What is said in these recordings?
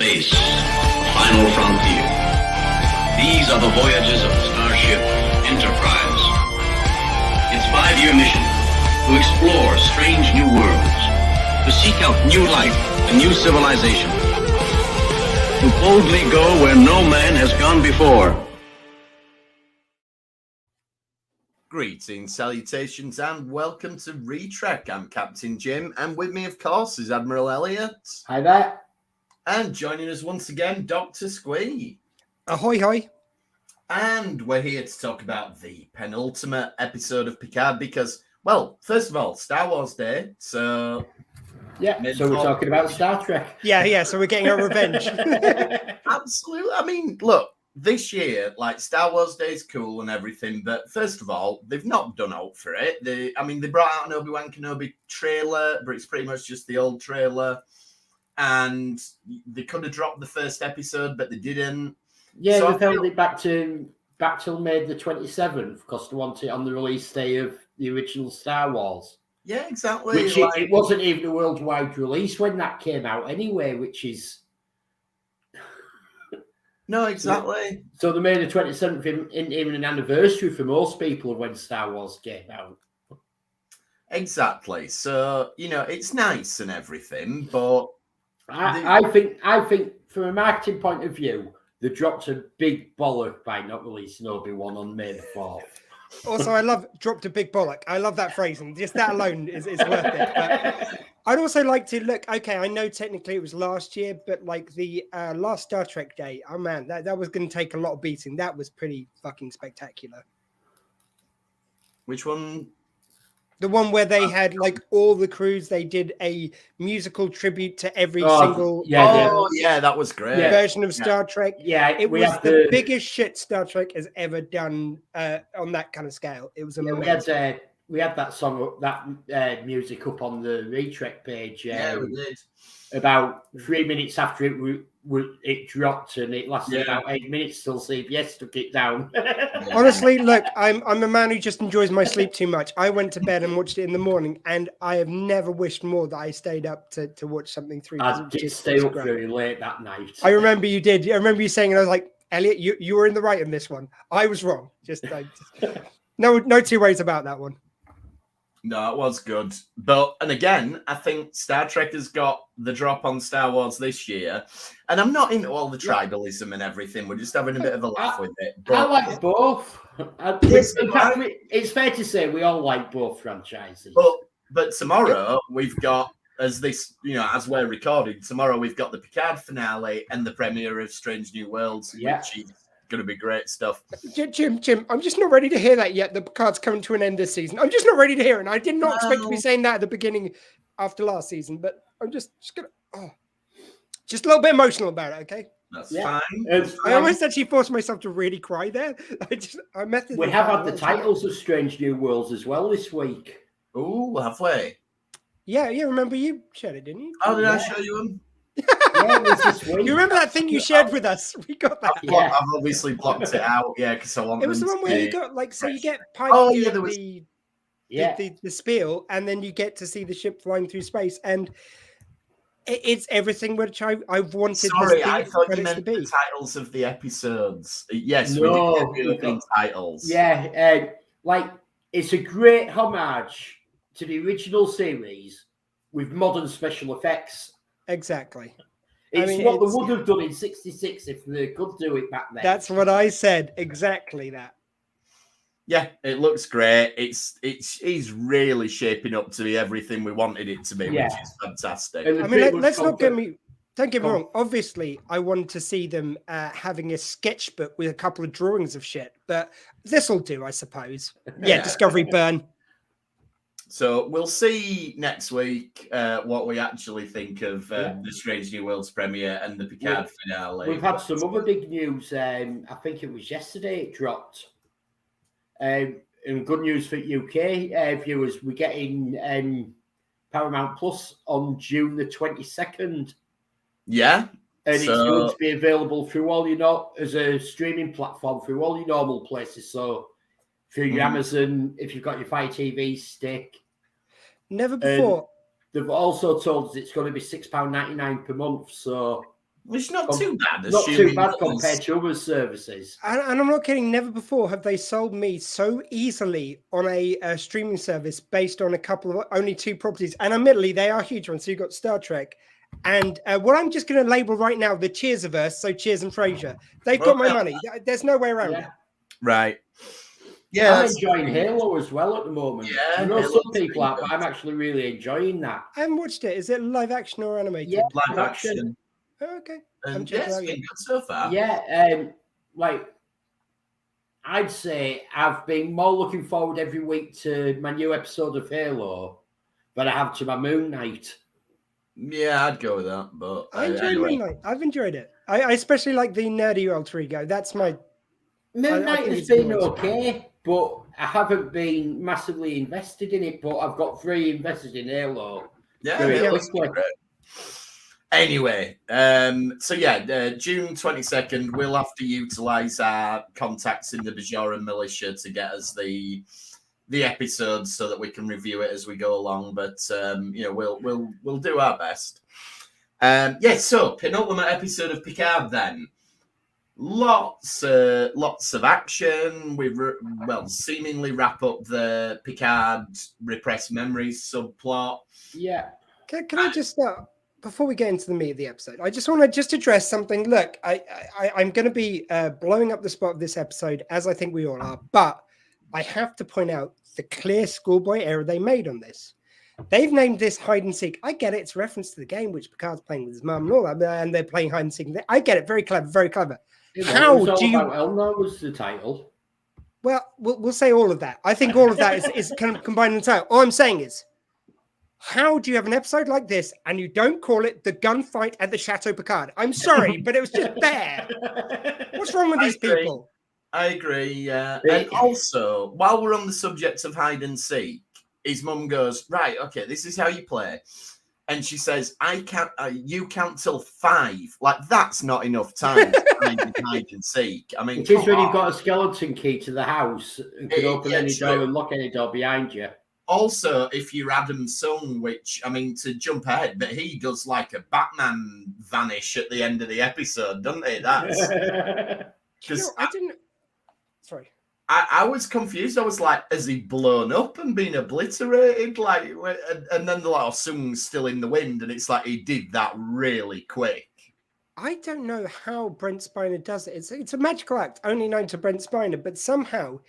space, the final frontier. These are the voyages of Starship Enterprise. Its 5-year mission, to explore strange new worlds, to seek out new life and new civilization, to boldly go where no man has gone before. Greetings, salutations, and welcome to Retrek. I'm Captain Jim, and with me, of course, is Admiral Elliot. Hi there. And joining us once again, Dr. Squee. Ahoy, hoy. And we're here to talk about the penultimate episode of Picard because, well, first of all, Star Wars Day, so... Yeah, so we're talking about Star Trek. Yeah, so we're getting our revenge. Absolutely. I mean, look, this year, like, Star Wars Day is cool and everything, but first of all, they've not done out for it. They brought out an Obi-Wan Kenobi trailer, but it's pretty much just the old trailer. And they could have dropped the first episode, but they didn't. Yeah, so they held it back till May the 27th because they want it on the release day of the original Star Wars. Yeah, exactly. Which it wasn't even a worldwide release when that came out anyway, which is... No, exactly. So the May the 27th isn't even an anniversary for most people of when Star Wars came out. Exactly. So, it's nice and everything, but... I think from a marketing point of view, they dropped a big bollock by not releasing Obi-Wan on May the 4th. Also, I love dropped a big bollock. I love that phrasing. Just that alone is worth it. But I'd also like to look, okay, I know technically it was last year, but like the last Star Trek Day, oh man, that was going to take a lot of beating. That was pretty fucking spectacular. Which one? The one where they had like all the crews, they did a musical tribute to every single that was great. version of Star Trek. Yeah, it was the biggest shit Star Trek has ever done on that kind of scale. It was amazing. We had that song, that music up on the Retrek page. Yeah, we did. About 3 minutes after it dropped, and it lasted about 8 minutes till CBS took it down. Honestly, look, I'm a man who just enjoys my sleep too much. I went to bed and watched it in the morning, and I have never wished more that I stayed up to watch something through. I did stay up very late that night. I remember you did. I remember you saying, and I was like, Elliot, you were in the right in this one. I was wrong. No two ways about that one. No, it was good. And again, I think Star Trek has got the drop on Star Wars this year. And I'm not into all the tribalism and everything. We're just having a bit of a laugh with it. But I like both. It's fair to say we all like both franchises. But tomorrow we've got, as we're recording, tomorrow we've got the Picard finale and the premiere of Strange New Worlds, which is going to be great stuff. Jim, I'm just not ready to hear that yet. The Picard's coming to an end this season. I'm just not ready to hear it. And I did not expect to be saying that at the beginning after last season, but I'm just going to... just a little bit emotional about it, okay? That's fine. I almost actually forced myself to really cry there. We have had the titles of Strange New Worlds as well this week. Oh, have we? Yeah, remember you shared it, didn't you? Oh, did I show you them? You remember that thing you shared with us? We got that. I've obviously blocked it out, because I want. It was the one where you got you get the spiel, and then you get to see the ship flying through space, and it's everything which I've wanted. Sorry, I thought you meant the titles of the episodes. Yes, we did the titles. Yeah, it's a great homage to the original series with modern special effects. Exactly. They would have done in 66 if they could do it back then. That's what I said. Exactly that. Yeah, it looks great. It's really shaping up to be everything we wanted it to be, which is fantastic. I mean, let's not get me... Don't get me wrong. Obviously, I want to see them having a sketchbook with a couple of drawings of shit, but this will do, I suppose. Yeah, Discovery burn. So we'll see next week what we actually think of the Strange New Worlds premiere and the Picard finale. We've had some other big news. I think it was yesterday it dropped. And good news for UK viewers. We're getting Paramount Plus on June the 22nd. Yeah. And it's going to be available through all as a streaming platform through all your normal places. So through your Amazon, if you've got your Fire TV stick. Never before. They've also told us it's going to be £6.99 per month. So Which is not too bad. Not too assuming bad that compared to other services. And I'm not kidding. Never before have they sold me so easily on a streaming service based on a couple of only 2 properties. And admittedly, they are huge ones. So you've got Star Trek. And what I'm just going to label right now, the Cheers-averse, so Cheers and Frasier. They've got my money. There's no way around it. Right. Yeah, I'm enjoying Halo as well at the moment. Yeah, I know Halo's some people are, pretty but I'm actually really enjoying that. I haven't watched it. Is it live action or animated? Yeah, live action. Oh, okay. And yeah, it's been good so far. Yeah, like I'd say I've been more looking forward every week to my new episode of Halo than I have to my Moon Knight. Yeah, I'd go with that. But I enjoyed Moon Knight. I've enjoyed it. I especially like the nerdy alter ego. That's my Moon Knight has been okay, but I haven't been massively invested in it. But I've got 3 invested in Halo. Yeah, Halo's great. Anyway, so yeah, June 22nd, we'll have to utilize our contacts in the Bajoran militia to get us the episodes so that we can review it as we go along. But you know, we'll do our best. So penultimate episode of Picard then. Lots of action. We seemingly wrap up the Picard repressed memories subplot. Yeah. Can I just start before we get into the meat of the episode? I just want to address something. Look, I'm going to be blowing up the spot of this episode, as I think we all are, but I have to point out the clear schoolboy error they made on this. They've named this hide and seek. I get it; it's a reference to the game which Picard's playing with his mum and all that, and they're playing hide and seek. I get it, very clever, very clever. How do you? Elnor was the title. Well, we'll say all of that. I think all of that is kind of combined in the title. All I'm saying is, how do you have an episode like this and you don't call it the gunfight at the Chateau Picard? I'm sorry, but it was just there. What's wrong with these people? I agree. And also, while we're on the subject of hide and seek, his mum goes, right, okay, this is how you play. And she says, you count till 5. Like, that's not enough time to hide and seek. I mean, it is when you've got a skeleton key to the house and can open any door and lock any door behind you. Also, if you're Adam Sung, which, I mean, to jump ahead, but he does like a Batman vanish at the end of the episode, doesn't he? That's because I didn't. Sorry. I was confused. I was like, has he blown up and been obliterated? Like, and then the like, Sung's still in the wind, and it's like he did that really quick. I don't know how Brent Spiner does it. It's a magical act, only known to Brent Spiner, but somehow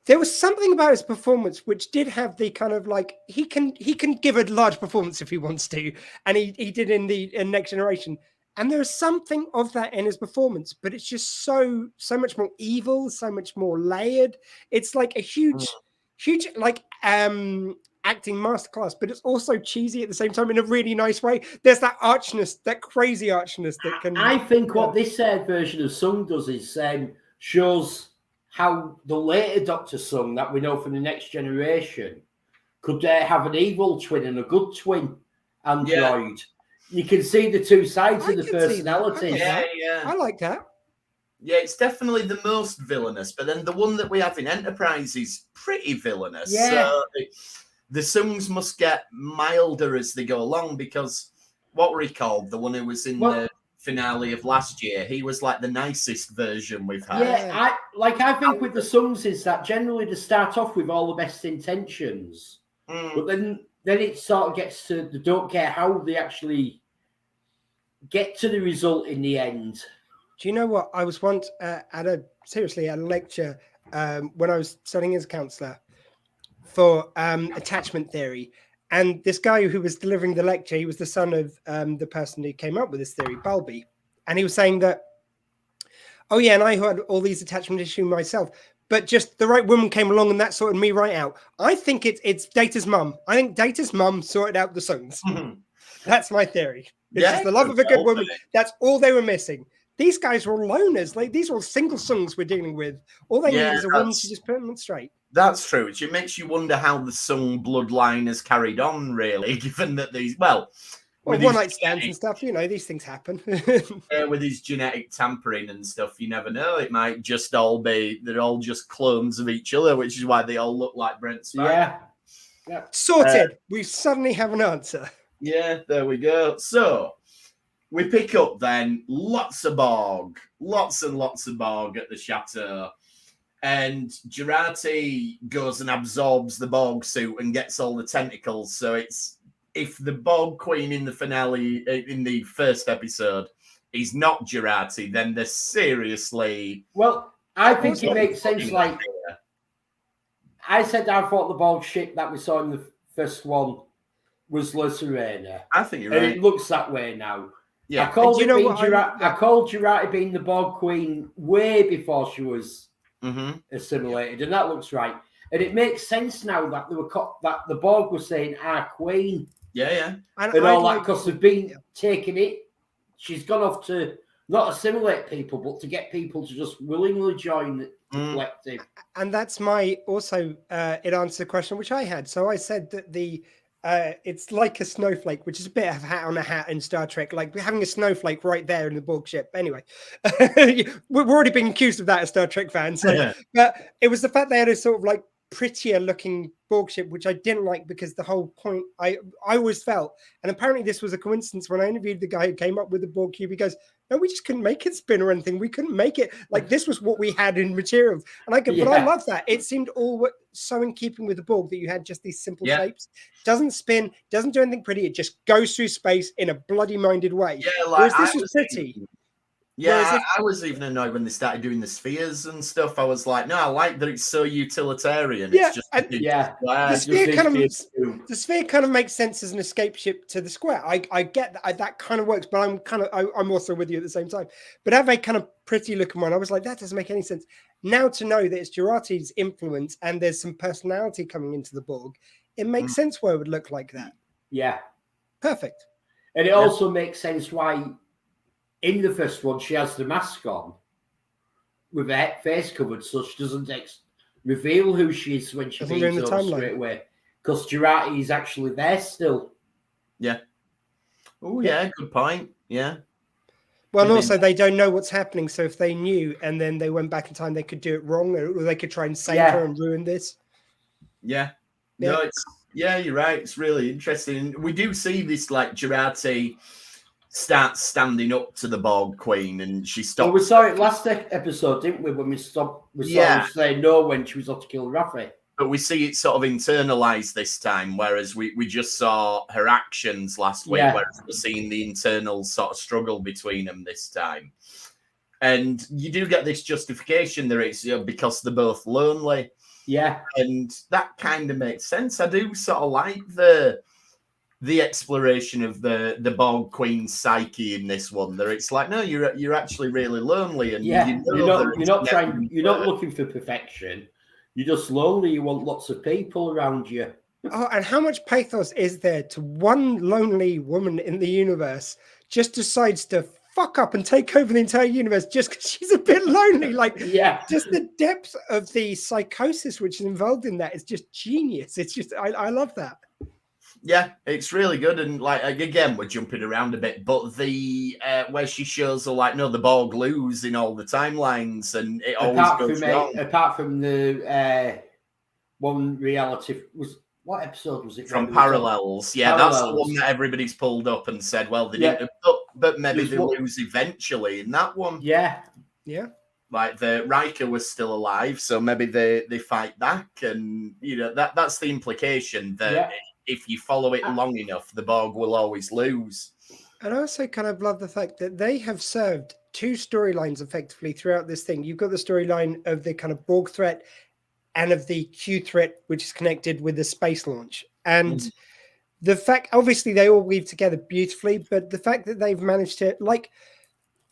there was something about his performance which did have the kind of like he can give a large performance if he wants to, and he did in Next Generation. And there's something of that in his performance, but it's just so much more evil, so much more layered. It's like a huge like acting masterclass, but it's also cheesy at the same time in a really nice way. There's that archness, that crazy archness that can. I think what this version of Sung does is shows how the later Dr. Sung that we know from the Next Generation could have an evil twin and a good twin android. Yeah. You can see the 2 sides of the personality. I like that. Yeah, it's definitely the most villainous, but then the one that we have in Enterprise is pretty villainous. Yeah. So the Sungs must get milder as they go along, because what were he called? The one who was in the finale of last year. He was like the nicest version we've had. Yeah, I think with the Sungs is that generally they start off with all the best intentions, but then it sort of gets to they don't care how they actually get to the result in the end. Do you know what? I was once at a lecture when I was studying as a counsellor for attachment theory. And this guy who was delivering the lecture, he was the son of the person who came up with this theory, Balby. And he was saying that, oh yeah, and I had all these attachment issues myself, but just the right woman came along and that sorted me right out. I think it's Data's mum. I think Data's mum sorted out the Sungs. That's my theory. It's just the love of a good woman. That's all they were missing. These guys were loners. Like, these were all single Sungs we're dealing with. All they need is a woman to just put them straight. That's true. It makes you wonder how the Sung bloodline has carried on, really, given that these, one night stands and stuff, you know, these things happen. With his genetic tampering and stuff, you never know. It might just they're all just clones of each other, which is why they all look like Brent Spiner. Yeah. Sorted. We suddenly have an answer. Yeah, there we go. So, we pick up then lots and lots of Borg at the chateau. And Jurati goes and absorbs the Borg suit and gets all the tentacles. So it's, if the Borg Queen in the finale, in the first episode, is not Jurati, then they're seriously... Well, I think it makes sense. Like I said, I thought the Borg ship that we saw in the first one was La Sirena. I think you're right. And it looks that way now. Yeah. I called Jurati being the Borg Queen way before she was assimilated, and that looks right. And it makes sense now that they were that the Borg were saying our Queen. Yeah. And all that, because they've been taking it. She's gone off to not assimilate people, but to get people to just willingly join the collective. And that's my also it answers the question which I had. So I said that the it's like a snowflake, which is a bit of hat on a hat in Star Trek, like having a snowflake right there in the Borg ship. Anyway, we're already being accused of that as Star Trek fans. So, but it was the fact they had a sort of like prettier looking Borg ship, which I didn't like, because the whole point I always felt, and apparently this was a coincidence, when I interviewed the guy who came up with the Borg cube, he goes, no, we just couldn't make it spin or anything. We couldn't make it like this was what we had in materials. And I go, but I love that. It seemed all so in keeping with the Borg that you had just these simple shapes. Doesn't spin, doesn't do anything pretty. It just goes through space in a bloody minded way. Yeah, like whereas this was pretty. Yeah, I was even annoyed when they started doing the spheres and stuff. I was like, no, I like that it's so utilitarian. Yeah, it's just the sphere kind of makes sense as an escape ship to the square. I get that kind of works, but I'm also with you at the same time. But have a kind of pretty looking one, I was like, that doesn't make any sense. Now to know that it's Jurati's influence and there's some personality coming into the Borg, it makes sense why it would look like that. Yeah, perfect. And it also makes sense why. In the first one, she has the mask on with her face covered, so she doesn't reveal who she is when she beams over straight away. Because Jurati is actually there still. Yeah. Oh, yeah, good point. Yeah. Well, and also they don't know what's happening, so if they knew and then they went back in time, they could do it wrong, or they could try and save her and ruin this. Yeah. No, you're right. It's really interesting. We do see this, like, Jurati starts standing up to the Borg Queen, and she stops. Well, we saw it last episode, didn't we? When we saw her say no when she was off to kill Raffi. But we see it sort of internalized this time, whereas we just saw her actions last week, whereas we're seeing the internal sort of struggle between them this time. And you do get this justification there, it's because they're both lonely. Yeah. And that kind of makes sense. I do sort of like the exploration of the Borg Queen's psyche in this one. There, it's like, no, you're actually really lonely, and you're not looking for perfection. You're just lonely. You want lots of people around you. Oh, and how much pathos is there to one lonely woman in the universe just decides to fuck up and take over the entire universe just because she's a bit lonely? Like, just the depth of the psychosis which is involved in that is just genius. It's just, I love that. Yeah, it's really good. And like, again, we're jumping around a bit, but the where she shows her, like, no, the Borg lose in all the timelines, and it always goes wrong. Apart from the one reality, what episode was it? From Parallels. Yeah, Parallels. That's the one that everybody's pulled up and said, well, they didn't, but maybe they lose eventually in that one. Yeah. Like, the Riker was still alive, so maybe they fight back, and that's the implication that if you follow it long enough, the Borg will always lose. And I also kind of love the fact that they have served two storylines effectively throughout this thing. You've got the storyline of the kind of Borg threat and of the Q threat, which is connected with the space launch. And the fact, obviously, they all weave together beautifully, but the fact that they've managed to, like,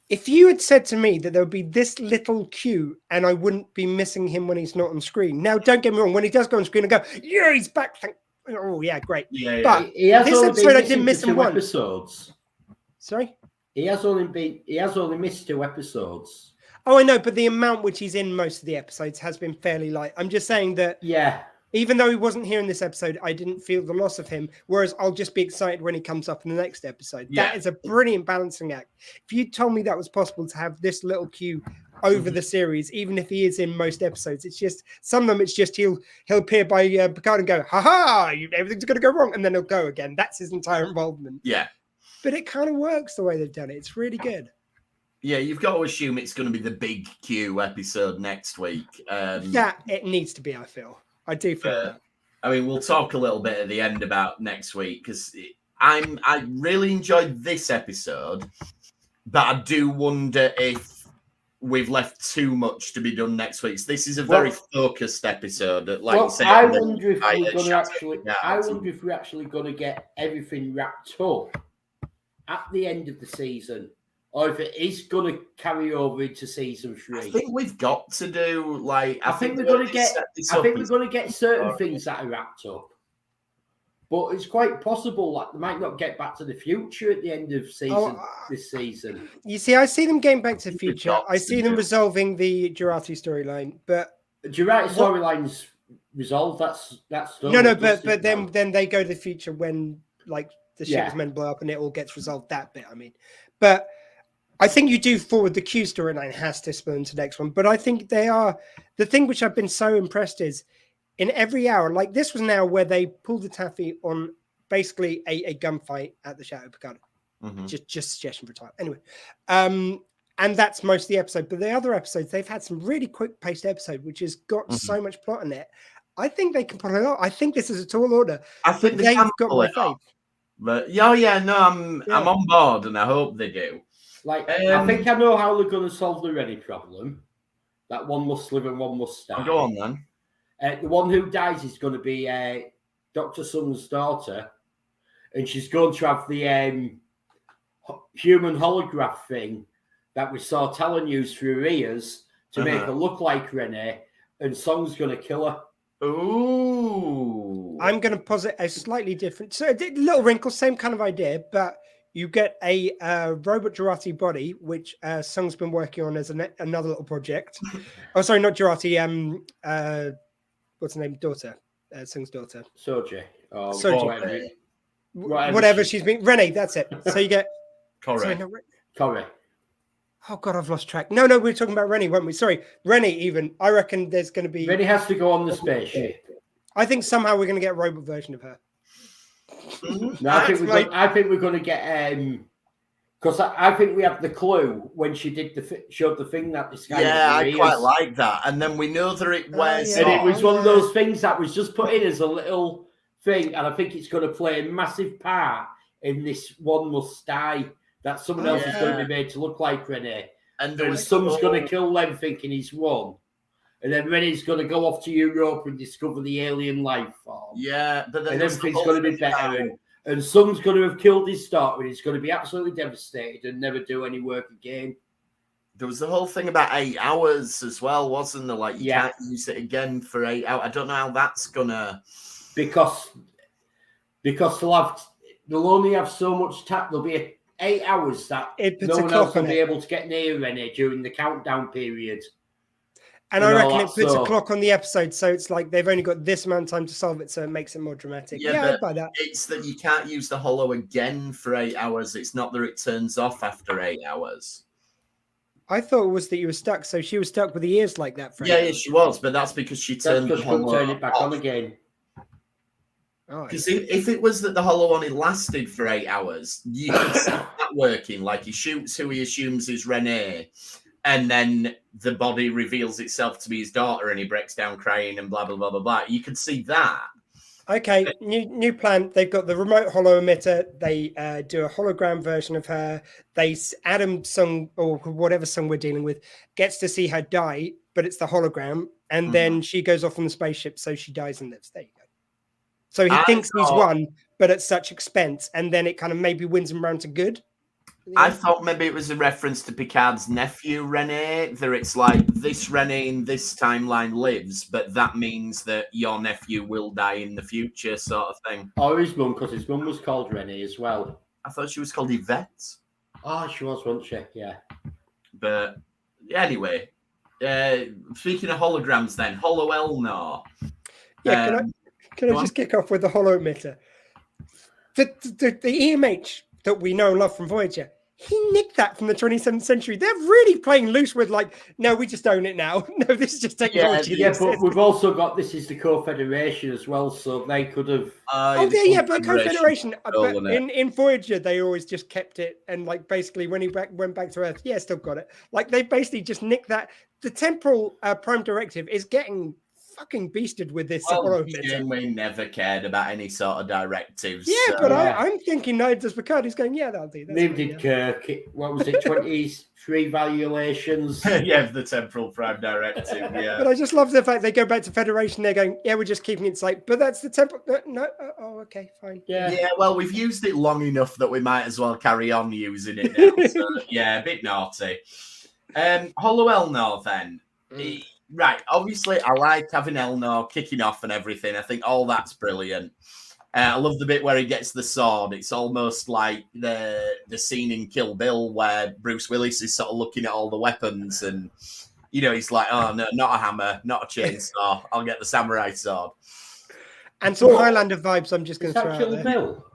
if you had said to me that there would be this little Q and I wouldn't be missing him when he's not on screen. Now, don't get me wrong, when he does go on screen, I go, yeah, he's back. Oh, yeah, great. Yeah. But he has this episode, I didn't miss him once. Episodes. Sorry? He has only missed 2 episodes. Oh, I know, but the amount which he's in most of the episodes has been fairly light. I'm just saying that even though he wasn't here in this episode, I didn't feel the loss of him, whereas I'll just be excited when he comes up in the next episode. That is a brilliant balancing act. If you told me that was possible to have this little Q over the series, even if he is in most episodes, it's just, some of them, it's just he'll appear by Picard and go, ha, everything's going to go wrong, and then he'll go again. That's his entire involvement. Yeah. but it kind of works the way they've done it. It's really good. Yeah, you've got to assume it's going to be the big Q episode next week. That it needs to be, I feel. I do feel that. I mean, we'll talk a little bit at the end about next week because I really enjoyed this episode, but I do wonder if we've left too much to be done next week. So this is a very focused episode. Like you said, I wonder if we're going to actually. I wonder if we're actually going to get everything wrapped up at the end of the season, or if it is going to carry over into season 3. I think we've got to do like. I think we're going to get. I think we're going to get certain things that are wrapped up. But it's quite possible that they might not get Back to the Future at the end of this season. You see, I see them getting Back to the Future. I see them resolving the Jurati storyline, but the Jurati storyline's resolved. That's done. No, but then they go to the future when like the ship is meant to blow up and it all gets resolved. That bit, I mean, but I think you do forward the Q storyline has to spill into the next one. But I think they are the thing which I've been so impressed is. In every hour, like this was now where they pulled the taffy on basically a gunfight at the Chateau Picard. Mm-hmm. Just suggestion for time. Anyway, and that's most of the episode. But the other episodes, they've had some really quick-paced episode, which has got so much plot in it. I think they can pull it off. I think this is a tall order. I think they've got my faith. But I'm on board, and I hope they do. Like I think I know how they're going to solve the Rennie problem. That one must live and one must die. Go on then. The one who dies is going to be Dr. Sung's daughter, and she's going to have the human holograph thing that we saw Talon use through her ears to make her look like Renee, and Sung's going to kill her. Ooh. I'm going to posit a slightly different, so a little wrinkle, same kind of idea, but you get a robot Jurati body, which Sung's been working on as another little project. Oh, sorry, not Jurati. What's her name? Daughter. Sung's daughter. Soji. Whatever she's been. Rennie, that's it. So you get. Correct. Correct. Oh, God, I've lost track. No, we were talking about Rennie, weren't we? Sorry. Rennie, even. I reckon there's going to be. Rennie has to go on the spaceship. I think somehow we're going to get a robot version of her. No, I think we're going to get. Because I think we have the clue when she did showed the thing that this guy. Yeah, I quite like that. And then we know that it wears. And it was one of those things that was just put in as a little thing, and I think it's going to play a massive part in this One Must Die. That someone else is going to be made to look like Renee, and Sung's going to kill them, thinking he's won, and then Renee's going to go off to Europe and discover the alien life form. Yeah, but then and everything's going to be better. And Sung's going to have killed his daughter, and he's going to be absolutely devastated and never do any work again. There was the whole thing about 8 hours as well, wasn't there? Like, you can't use it again for 8 hours. I don't know how that's gonna. Because they'll only have so much time. There'll be 8 hours that no one else will be able to get near Rennie during the countdown period. And I reckon it puts a clock on the episode, so it's like they've only got this amount of time to solve it, so it makes it more dramatic. Yeah, I'd buy that. It's that you can't use the holo again for 8 hours. It's not that it turns off after 8 hours. I thought it was that you were stuck, so she was stuck with the ears like that. Yeah, she was, but that's because she turned the holo turn it back on again. Because if it was that the holo only lasted for 8 hours, you could see that working. Like he shoots who he assumes is Renee. And then the body reveals itself to be his daughter, and he breaks down crying and blah blah blah blah blah. You could see that. Okay, new plan. They've got the remote holo emitter. They do a hologram version of her. Adam Sung or whatever Sung we're dealing with gets to see her die, but it's the hologram, and then she goes off on the spaceship, so she dies and lives. There you go. So he thinks he's won, but at such expense, and then it kind of maybe wins him round to good. I thought maybe it was a reference to Picard's nephew, Renee, that it's like this Renee in this timeline lives, but that means that your nephew will die in the future, sort of thing. Or his mum, because his mum was called Renee as well. I thought she was called Yvette. Oh, she was, wasn't she? Yeah. But anyway, speaking of holograms then, Holo Elnor. Yeah, can I just kick off with the holo emitter? The EMH that we know and love from Voyager, he nicked that from the 27th century. They're really playing loose with like, no, we just own it now. No, this is just technology. Yeah, but we've also got this is the Co-Federation as well, so they could have. But Co-Federation. But in Voyager, they always just kept it, and like basically when he went back to Earth, still got it. Like they basically just nicked that. The temporal prime directive is getting fucking beasted with this. We never cared about any sort of directives. Yeah, but I'm thinking neither does Picard. He's going, that'll do. Neither did Kirk. What was it, 23 violations? The temporal prime directive, yeah. But I just love the fact they go back to Federation, they're going, we're just keeping it safe. But that's the temporal... No, okay, fine. Yeah, well, we've used it long enough that we might as well carry on using it now. So, a bit naughty. Hollow Elnor, then. Right, obviously, I like having Elnor kicking off and everything. I think all that's brilliant. I love the bit where he gets the sword. It's almost like the scene in Kill Bill where Bruce Willis is sort of looking at all the weapons and, he's like, oh, no, not a hammer, not a chainsaw. I'll get the samurai sword. And some Highlander vibes I'm just going to throw out there. Bill?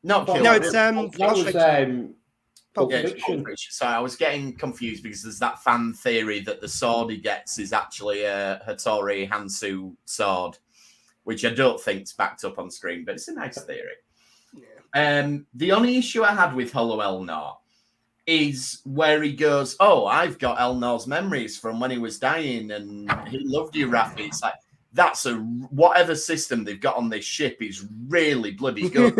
Not Kill Bill. No, it's... Pulp Fiction. So I was getting confused because there's that fan theory that the sword he gets is actually a Hattori Hansu sword, which I don't think's backed up on screen, but it's a nice theory. Yeah. The only issue I had with Hollow Elnor is where he goes, I've got Elnor's memories from when he was dying and he loved you, Raffi. It's like, that's whatever system they've got on this ship is really bloody good.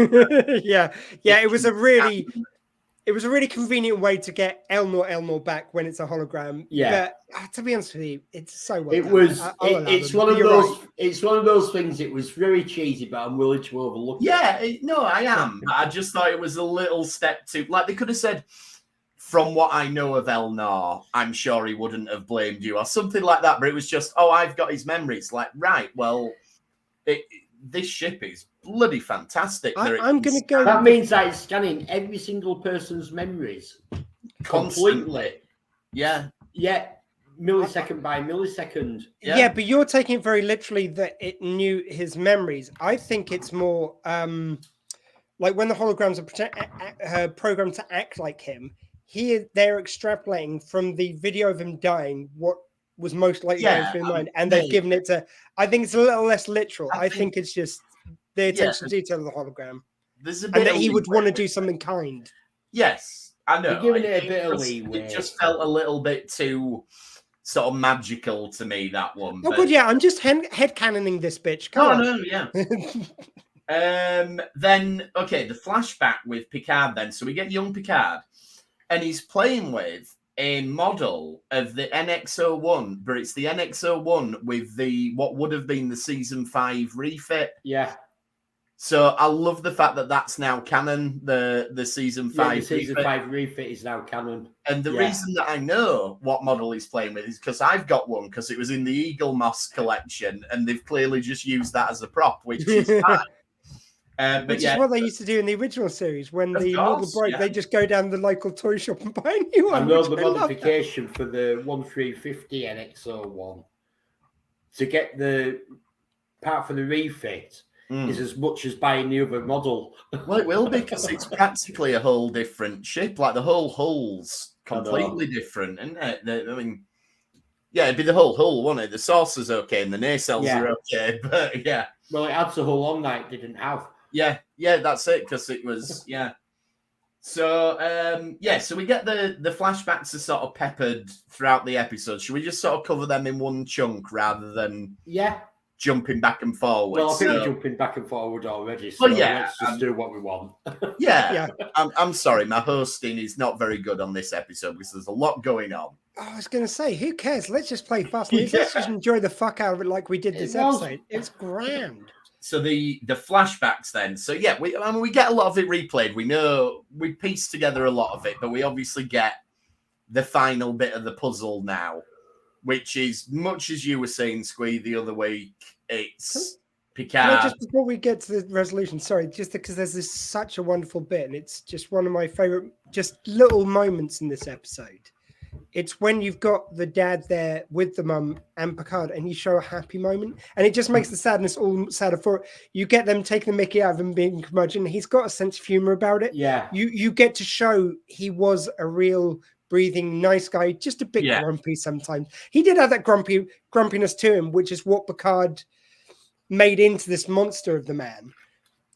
It was a really convenient way to get Elnor back when it's a hologram. Yeah. But to be honest with you, it's so well it done. was. It's one of those. Right. It's one of those things. It was very cheesy, but I'm willing to overlook it. I am. I just thought it was a little step too. Like they could have said, from what I know of Elnor, I'm sure he wouldn't have blamed you or something like that. But it was just, I've got his memories. Like, right, well, this ship is bloody fantastic. I'm going to go. That means that it's scanning every single person's memories completely. Yeah. Millisecond by millisecond. Yeah, but you're taking it very literally that it knew his memories. I think it's more like when the holograms are programmed to act like him. Here, they're extrapolating from the video of him dying what was most likely going through his mind, and they've given it to. I think it's a little less literal. I think it's just the attention to detail of the hologram, and that he would want to do something kind. Yes, I know. You're giving it a bit of leeway. It just felt a little bit too sort of magical to me, that one. Oh, but yeah, I'm just headcanoning this bitch. Come on. No, yeah. Then, the flashback with Picard then. So we get young Picard, and he's playing with a model of the NX-01, but it's the NX-01 with what would have been the season 5 refit. Yeah. So I love the fact that that's now canon. The season 5 the season 5 refit is now canon. And the reason that I know what model he's playing with is because I've got one because it was in the Eagle Moss collection, and they've clearly just used that as a prop, which is fine. Which is what they used to do in the original series. When the model broke, they just go down the local toy shop and buy a new one. I know the modification for the 1350 NX-01 to get the part for the refit is as much as buying the other model. Well, it will be because it's practically a whole different ship. Like the whole hull's completely different, isn't it? It'd be the whole hull, wouldn't it? The saucer's okay and the nacelles are okay, but yeah. Well, it adds a hull on that it didn't have. Yeah, that's it, because it was, So, so we get the flashbacks are sort of peppered throughout the episode. Should we just sort of cover them in one chunk rather than jumping back and forward? Well, I think we're jumping back and forward already, so let's just do what we want. I'm sorry, my hosting is not very good on this episode because there's a lot going on. I was going to say, who cares? Let's just play fast. Let's just enjoy the fuck out of it like we did this episode. It's grand. So the flashbacks then. So we get a lot of it replayed. We know we piece together a lot of it, but we obviously get the final bit of the puzzle now, which is much as you were saying, Squee, the other week. It's Picard. Just before we get to the resolution, sorry, just because there's such a wonderful bit, and it's just one of my favorite, just little moments in this episode. It's when you've got the dad there with the mum and Picard, and you show a happy moment, and it just makes the sadness all sadder for it. You get them taking the mickey out of him being curmudgeon. He's got a sense of humor about it. Yeah. You get to show he was a real breathing nice guy, just a bit grumpy sometimes. He did have that grumpiness to him, which is what Picard made into this monster of the man.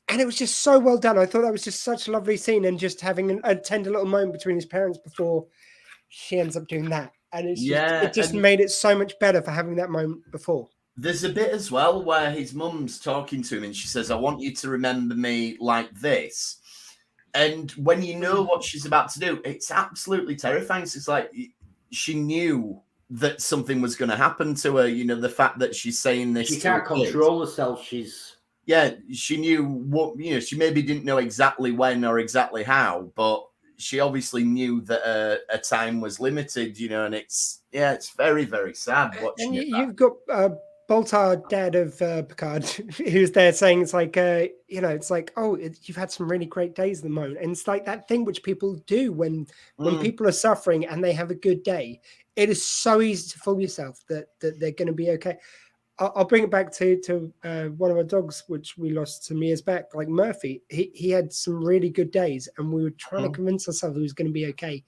And it was just so well done. I thought that was just such a lovely scene, and just having a tender little moment between his parents before she ends up doing that. And it's it just made it so much better for having that moment before. There's a bit as well where his mum's talking to him and she says, I want you to remember me like this. And when you know what she's about to do, it's absolutely terrifying. It's like she knew that something was going to happen to her. You know, the fact that she's saying this. She can't control herself. She knew what, she maybe didn't know exactly when or exactly how, but she obviously knew that a time was limited, and it's very, very sad watching it. You've got Boltar, dad of Picard, who's there saying it's like, it's like, oh, you've had some really great days at the moment. And it's like that thing which people do when people are suffering and they have a good day. It is so easy to fool yourself that they're going to be okay. I'll bring it back to one of our dogs, which we lost some years back, like Murphy. He had some really good days, and we were trying to convince ourselves he was going to be okay.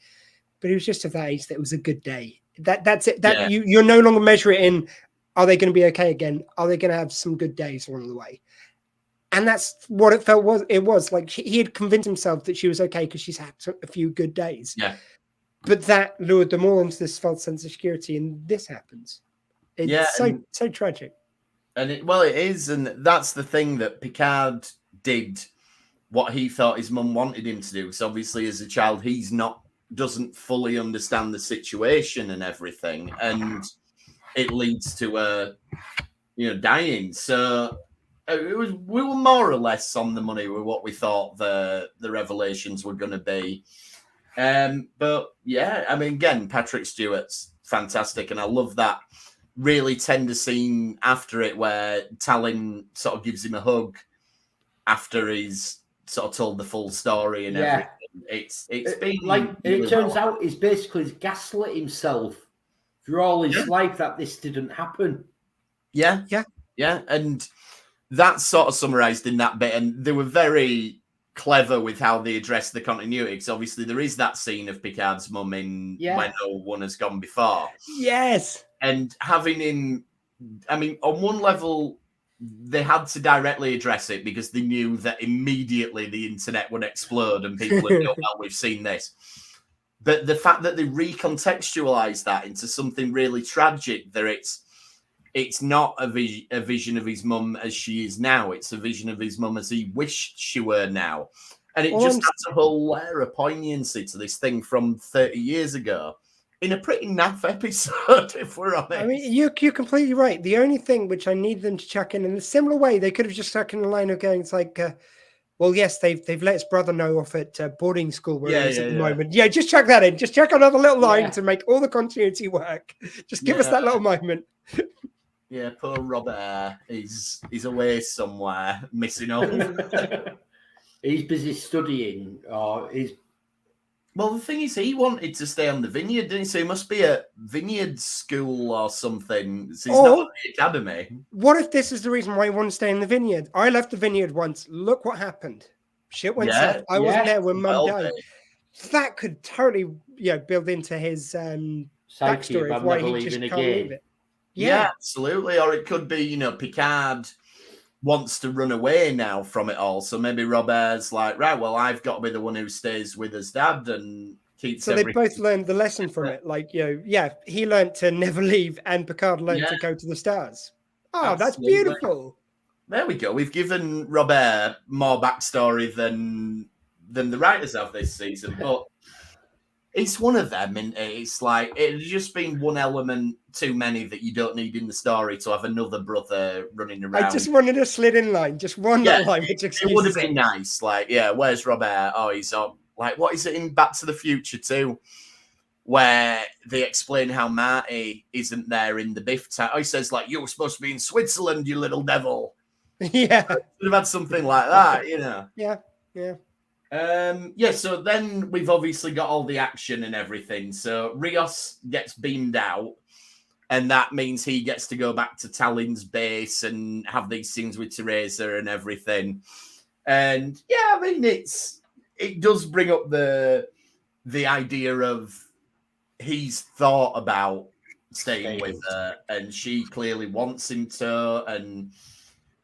But he was just of that age that it was a good day. That's it. You're no longer measuring it in, are they going to be okay again? Are they going to have some good days along the way? And that's what it felt it was like he had convinced himself that she was okay because she's had a few good days. Yeah. But that lured them all into this false sense of security, and this happens. It's so tragic. And it is. And that's the thing, that Picard did what he thought his mum wanted him to do. So obviously as a child, doesn't fully understand the situation and everything. And it leads to dying. So we were more or less on the money with what we thought the revelations were going to be. But yeah, I mean, again, Patrick Stewart's fantastic. And I love that really tender scene after it where Talon sort of gives him a hug after he's sort of told the full story and everything. It's been like it turns out he's basically gaslit himself through all his life that this didn't happen. Yeah. And that's sort of summarized in that bit, and they were very clever with how they addressed the continuity, because obviously there is that scene of Picard's mum in When No One Has Gone Before. Yes. And having him, I mean, on one level, they had to directly address it because they knew that immediately the internet would explode and people would go, well, we've seen this. But the fact that they recontextualized that into something really tragic, that it's not a vision of his mum as she is now. It's a vision of his mum as he wished she were now. And it just adds a whole layer of poignancy to this thing from 30 years ago. In a pretty naff episode, if we're honest. I mean, you're completely right. The only thing which I need them to chuck in a similar way, they could have just stuck in a line of going, it's like, well, yes, they've let his brother know off at boarding school where he is at the moment. Yeah, just chuck that in. Just chuck another little line to make all the continuity work. Just give us that little moment. Yeah, poor Robert. He's away somewhere, missing home. He's busy studying, or he's. Well, the thing is, he wanted to stay on the vineyard, didn't he? So he must be at vineyard school or something. So he's not at the academy. What if this is the reason why he wanted to stay in the vineyard? I left the vineyard once. Look what happened. Shit went south. I wasn't there when Mum died. That could totally, build into his backstory of why he just can't leave it. Yeah, absolutely. Or it could be, Picard wants to run away now from it all. So maybe Robert's like, right, well, I've got to be the one who stays with his dad and keeps So they both learned the lesson from it. Like, he learned to never leave and Picard learned to go to the stars. Oh, absolutely. That's beautiful. There we go. We've given Robert more backstory than the writers have this season. But it's one of them, and it's like it's just been one element too many that you don't need in the story to have another brother running around. I just wanted a slid-in line, just one line. Which it would have been nice. Like, where's Robert? Oh, he's on. Like, what is it in Back to the Future 2, where they explain how Marty isn't there in the Biff time? Oh, he says, like, you're supposed to be in Switzerland, you little devil. Yeah. Could have had something like that, Yeah. Yeah, so then we've obviously got all the action and everything. So Rios gets beamed out, and that means he gets to go back to Talon's base and have these scenes with Teresa and everything. And yeah, I mean, it does bring up the idea of he's thought about staying with her, and she clearly wants him to, and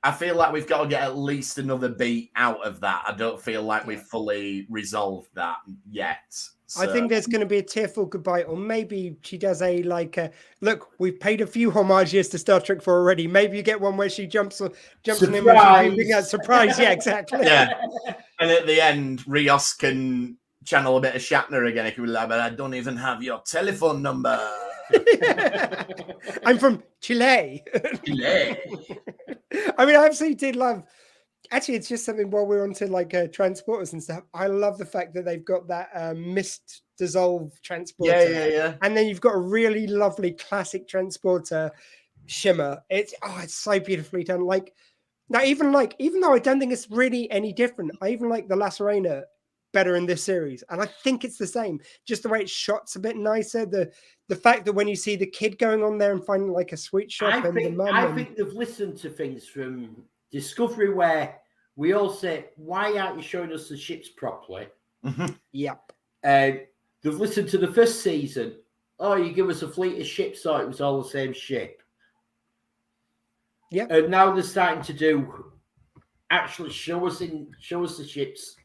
I feel like we've got to get at least another beat out of that. I don't feel like we've fully resolved that yet. So. I think there's going to be a tearful goodbye, or maybe she does look, we've paid a few homages to Star Trek 4 already. Maybe you get one where she jumps on him and she's surprise. Yeah, exactly. Yeah. And at the end, Rios can channel a bit of Shatner again. He can be like, but I don't even have your telephone number. I'm from Chile. I mean, I absolutely did love. Actually, it's just something while we're onto transporters and stuff. I love the fact that they've got that mist dissolve transporter. Yeah. And then you've got a really lovely classic transporter shimmer. It's so beautifully done. Even though I don't think it's really any different, I even like the La Serena better in this series, and I think it's the same. Just the way it's shot's a bit nicer. The fact that when you see the kid going on there and finding like a sweet shop, I think they've listened to things from Discovery where we all say, "Why aren't you showing us the ships properly?" Mm-hmm. Yep. They've listened to the first season. Oh, you give us a fleet of ships, so it was all the same ship. Yeah. And now they're starting to do actually show us the ships.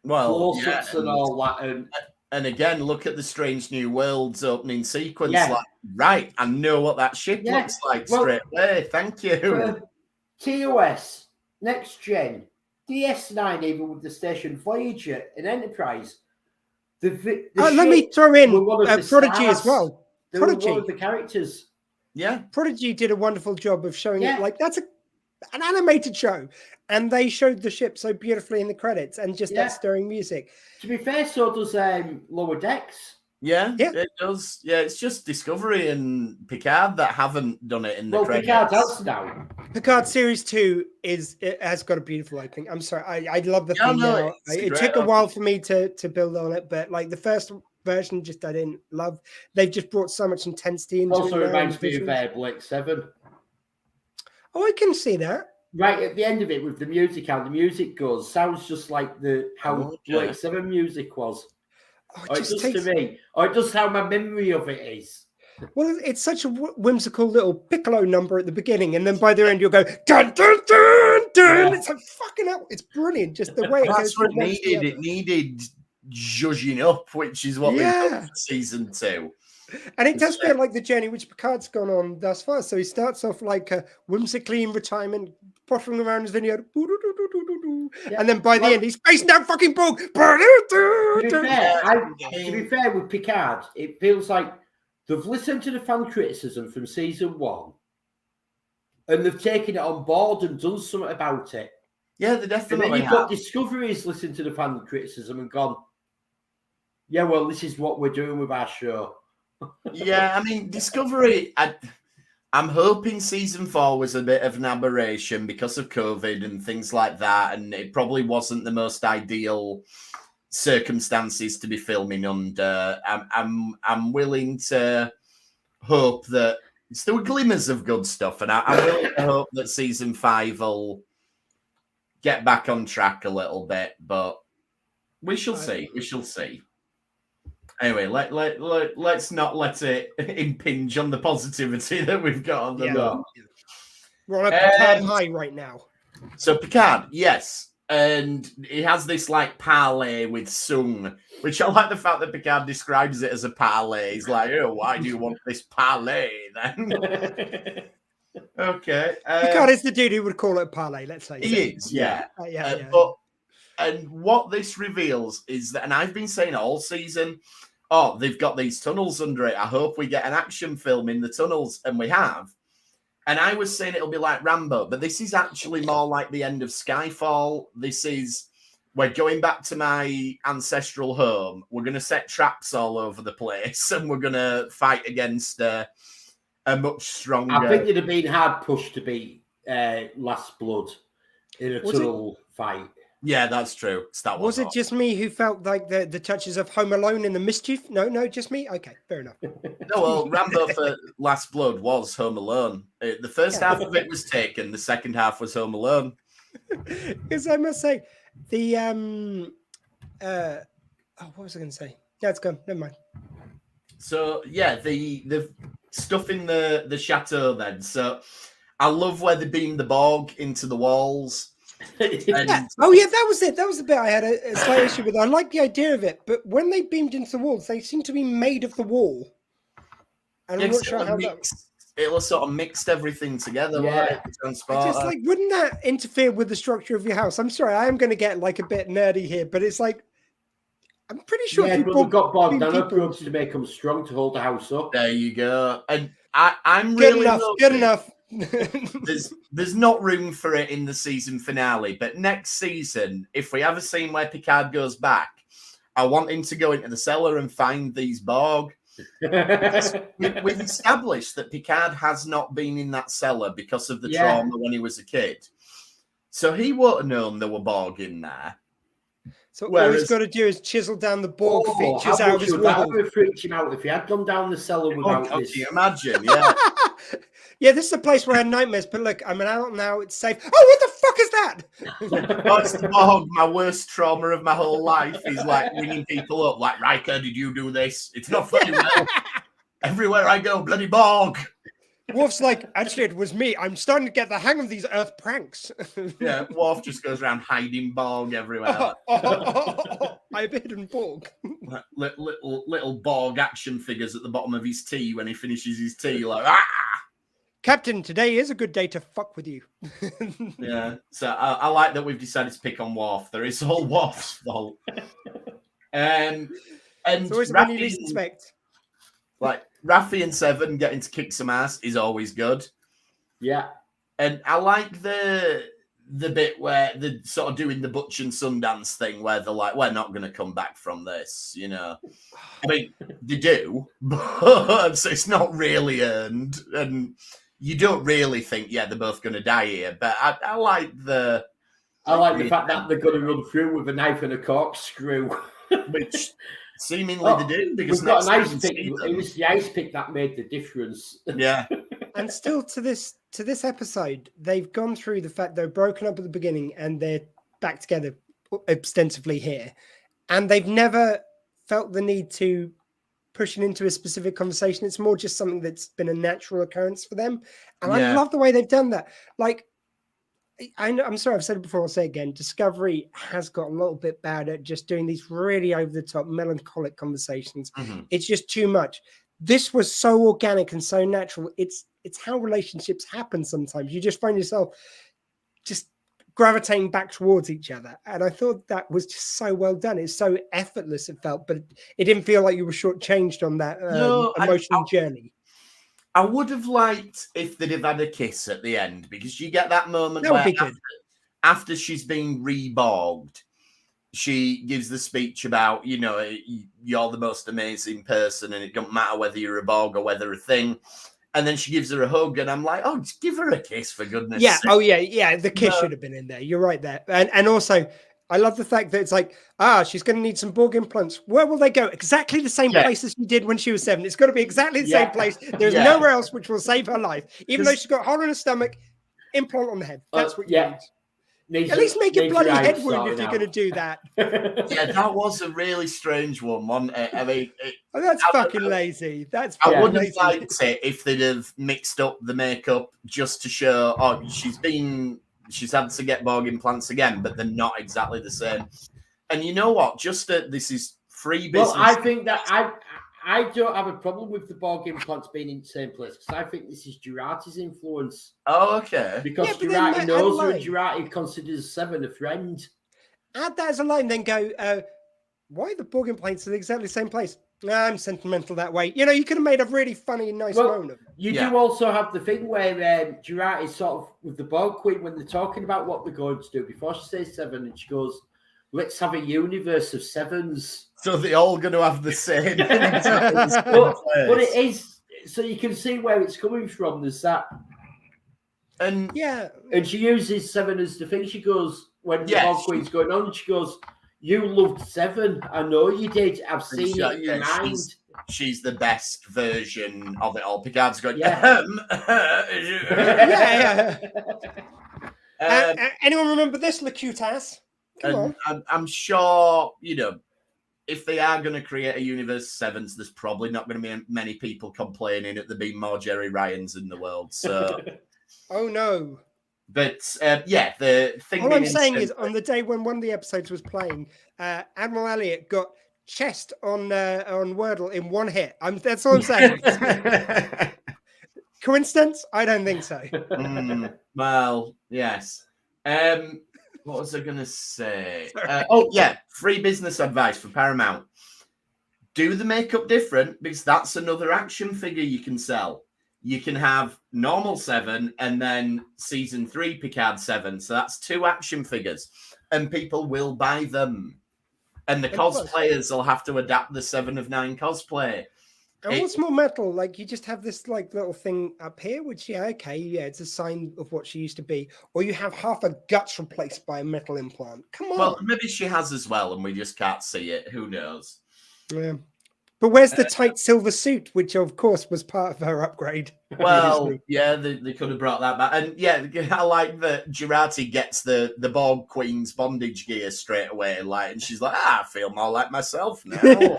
Well, and all that, and again, look at the Strange New Worlds opening sequence. Yeah. Right, I know what that ship looks like straight away. Thank you. TOS, Next Gen, DS9, even with the station Voyager and Enterprise. Let me throw in Prodigy as well. Prodigy, one of the characters. Yeah, Prodigy did a wonderful job of showing it. Like that's an animated show, and they showed the ship so beautifully in the credits, and just that stirring music. To be fair, so does Lower Decks. Yeah, it does. Yeah, it's just Discovery and Picard that haven't done it in the credits. Picard does now. Picard Series 2 has got a beautiful opening. I'm sorry, I love the theme now. It took a while for me to build on it, but like the first version, I didn't love. They've just brought so much intensity into it. Also reminds me of Blake 7. Oh, I can see that. Right at the end of it with the music, how the music goes, sounds just like how Blake 7 music was. It does how my memory of it is. Well, it's such a whimsical little piccolo number at the beginning, and then by the end you'll go dun dun dun dun. Yeah. It's like fucking hell. It's brilliant, just the way it goes. That's what it needed. It needed zhuzhing up, which is what we've done for season 2. And it does feel like the journey which Picard's gone on thus far. So he starts off like whimsically in retirement, pottering around his vineyard, and then by the end he's facing down fucking Borg. To be fair, with Picard, it feels like they've listened to the fan criticism from season 1, and they've taken it on board and done something about it. Yeah, they definitely. And then you've got Discovery's listened to the fan criticism and gone, "Yeah, well, this is what we're doing with our show." Yeah, I mean, Discovery, I'm hoping season 4 was a bit of an aberration because of COVID and things like that, and it probably wasn't the most ideal circumstances to be filming under. I'm willing to hope that still glimmers of good stuff, and I'm willing to hope that season 5 will get back on track a little bit, but we shall see. We shall see. Anyway, let's not let it impinge on the positivity that we've got on the moment. We're on a Picard high right now. So Picard, yes. And he has this like parlay with Sung, which I like the fact that Picard describes it as a parlay. He's like, oh, why do you want this parlay then? Okay. Picard is the dude who would call it a parlay, let's say. He is, yeah. And what this reveals is that, and I've been saying all season, they've got these tunnels under it. I hope we get an action film in the tunnels, and we have. And I was saying it'll be like Rambo, but this is actually more like the end of Skyfall. We're going back to my ancestral home. We're going to set traps all over the place, and we're going to fight against a much stronger... I think it'd have been hard pushed to beat Last Blood in a tunnel fight. Yeah, that's true. That Was it just me who felt like the touches of Home Alone and the mischief? No, just me? Okay, fair enough. No, well, Rambo for Last Blood was Home Alone. The first half of it was Taken. The second half was Home Alone. Because I must say, the what was I going to say? Yeah, it's gone. Never mind. So yeah, the stuff in the chateau then. So I love where they beam the Borg into the walls. Yeah. Oh yeah, that was it. That was the bit I had a slight issue with. I like the idea of it, but when they beamed into the walls, they seem to be made of the wall. And I'm not sure how it was sort of mixed everything together. Yeah. Right? Wouldn't that interfere with the structure of your house? I'm sorry, I am going to get like a bit nerdy here, but it's like I'm pretty sure we've got Borg nanobes to make them strong to hold the house up. There you go. And I'm good really good enough. There's not room for it in the season finale, but next season, if we have a scene where Picard goes back, I want him to go into the cellar and find these Borg. We've established that Picard has not been in that cellar because of the trauma when he was a kid, so he won't have known there were Borg in there. So all he's got to do is chisel down the Borg features out of his wall. That would have freaked him out if he had gone down the cellar without this. Can you imagine? Yeah. Yeah, this is a place where I had nightmares, but look, I'm an adult now, it's safe. Oh, what the fuck is that? Oh, it's the Borg, my worst trauma of my whole life. He's like ringing people up, like, Riker, did you do this? It's not funny, well. Everywhere I go, bloody Borg. Worf's like, actually, it was me. I'm starting to get the hang of these Earth pranks. Yeah, Worf just goes around hiding Borg everywhere. I've hidden Borg. Little Borg action figures at the bottom of his tea when he finishes his tea, like, ah! Captain, today is a good day to fuck with you. Yeah, so I like that we've decided to pick on Worf. There is all Worf's fault. And it's always when you least expect. Like, Raffi and Seven getting to kick some ass is always good. Yeah. And I like the bit where they're sort of doing the Butch and Sundance thing where they're like, we're not going to come back from this, you know. I mean, they do, but so it's not really earned. And you don't really think, yeah, they're both going to die here. But I like the... I like the fact that they're going to run through with a knife and a corkscrew. Which seemingly they do. Because we've got an ice pick. It was the ice pick that made the difference. Yeah. And still to this episode, they've gone through the fact they're broken up at the beginning and they're back together ostensibly here. And they've never felt the need to push it into a specific conversation. It's more just something that's been a natural occurrence for them. And I love the way they've done that. Like, I'm sorry, I've said it before, I'll say it again. Discovery has got a little bit bad at just doing these really over-the-top, melancholic conversations. Mm-hmm. It's just too much. This was so organic and so natural. It's how relationships happen sometimes. You just find yourself just gravitating back towards each other. And I thought that was just so well done. It's so effortless, it felt, but it didn't feel like you were shortchanged on that emotional journey. I would have liked if they'd have had a kiss at the end, because you get that moment where after she's been reborged, she gives the speech about, you know, you're the most amazing person and it don't matter whether you're a Borg or whether a thing. And then she gives her a hug and I'm like, oh, just give her a kiss for goodness sake. Oh, yeah. The kiss should have been in there. You're right there. And also, I love the fact that it's like, she's going to need some Borg implants. Where will they go? Exactly the same place as she did when she was 7. It's got to be exactly the same place. There's nowhere else which will save her life. Even though she's got a hole in her stomach, implant on the head. That's what you need. At least make a bloody head wound if you're going to do that. Yeah, that was a really strange one, wasn't it? I mean, that's fucking lazy. I would have liked it if they'd have mixed up the makeup just to show, she's had to get Borg implants again, but they're not exactly the same. And you know what? This is free business. Well, I think that I don't have a problem with the Borg implants being in the same place, because I think this is Jurati's influence. Oh, okay. Because Jurati knows her and Jurati considers Seven a friend. Add that as a line, then go, why are the Borg implants in exactly the same place? I'm sentimental that way. You know, you could have made a really funny, nice moment of it. You do also have the thing where Jurati's sort of with the Borg Queen when they're talking about what they're going to do. Before she says 7, and she goes, let's have a universe of 7s. So they're all going to have the same. but it is, so you can see where it's coming from. There's that. And she uses 7 as the thing. She goes, when the Borg Queen's going on, she goes, "You loved Seven. I know you did. I've seen it in your mind." She's the best version of it all. Picard's going, Yeah. Anyone remember this, La Cute Ass? Come on. I'm sure, if they are going to create a universe sevens, there's probably not going to be many people complaining that there being more Jerry Ryans in the world. So, oh no. But the thing. All I'm saying is, on the day when one of the episodes was playing, Admiral Elliot got chest on Wordle in one hit. That's all I'm saying. Coincidence? I don't think so. Well, yes. What was I going to say? Free business advice for Paramount. Do the makeup different, because that's another action figure you can sell. You can have normal 7 and then season 3 Picard 7. So that's 2 action figures, and people will buy them. And the cosplayers will have to adapt the 7 of 9 cosplay. And what's more metal? Like, you just have this little thing up here, which it's a sign of what she used to be. Or you have half her guts replaced by a metal implant. Come on. Well, maybe she has as well, and we just can't see it. Who knows? Yeah. But where's the tight silver suit, which of course was part of her upgrade? Well, yeah, they could have brought that back. And yeah, I like that Jurati gets the Borg Queen's bondage gear straight away. And she's like, I feel more like myself now.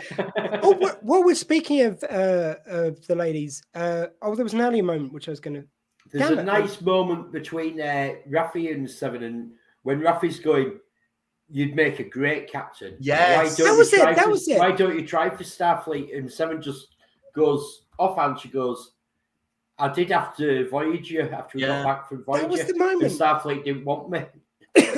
We're speaking of the ladies. There was an earlier moment which I was going to. There's a nice moment between Raffi and Seven, and when Raffi's going, "You'd make a great captain." Yes. That was it. Why don't you try for Starfleet? And Seven just goes offhand. She goes, "I did after Voyager, after we got back from Voyager. That was the moment. Starfleet didn't want me."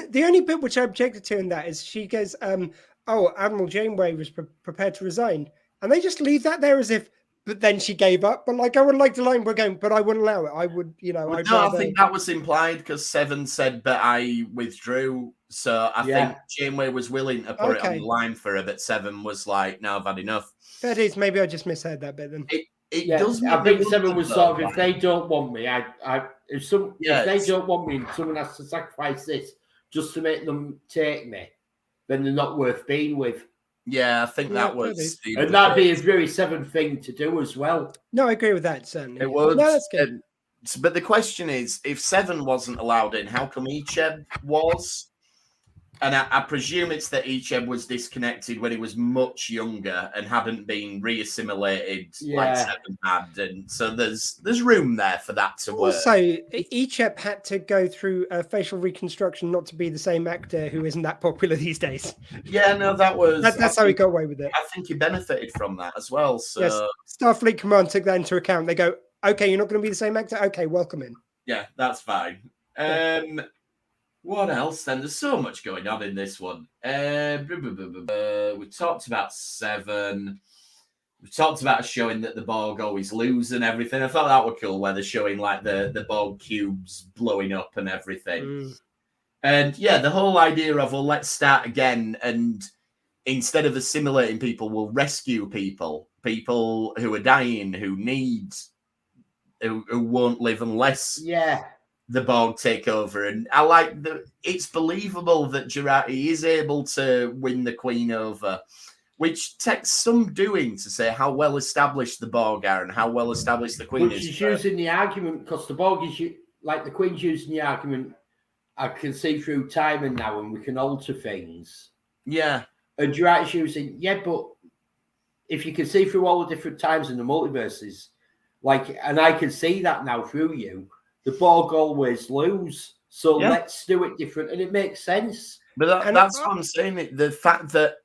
The only bit which I objected to in that is she goes, Admiral Janeway was prepared to resign. And they just leave that there as if, but then she gave up. But I would like the line we're going, but I wouldn't allow it. I would, I think that was implied because Seven said, but I withdrew. So I think Janeway was willing to put it on the line for her, but Seven was like, no, I've had enough. That is, maybe I just misheard that bit then. It does. I think Seven was sort of, if they don't want me, if they don't want me and someone has to sacrifice this just to make them take me, then they're not worth being with. Yeah, I think that was... And that'd be a very Seven thing to do as well. No, I agree with that, certainly. It was. No, that's good. But the question is, if Seven wasn't allowed in, how come Icheb was? And I presume it's that Icheb was disconnected when he was much younger and hadn't been re-assimilated like Seven had. And so there's room there for that to work. Also, Icheb had to go through a facial reconstruction not to be the same actor who isn't that popular these days. Yeah, no, that was... That's how he got away with it. I think he benefited from that as well. So yes, Starfleet Command took that into account. They go, okay, you're not going to be the same actor? Okay, welcome in. Yeah, that's fine. What else then? There's so much going on in this one. We talked about Seven. We talked about showing that the Borg always lose and everything. I thought that was cool, where they're showing like the Borg cubes blowing up and everything. And the whole idea of, well, let's start again, and instead of assimilating people, we'll rescue people who are dying, who won't live unless the Borg take over. And I like that it's believable that Jurati is able to win the Queen over, which takes some doing to say how well established the Borg are and how well established the Queen is. She's using the argument, because the Borg is like the Queen's using the argument, I can see through time and now, and we can alter things. Yeah. And Jurati's using, but if you can see through all the different times in the multiverses, and I can see that now through you, the Borg always lose. So let's do it different. And it makes sense. But that's what I'm saying. The fact that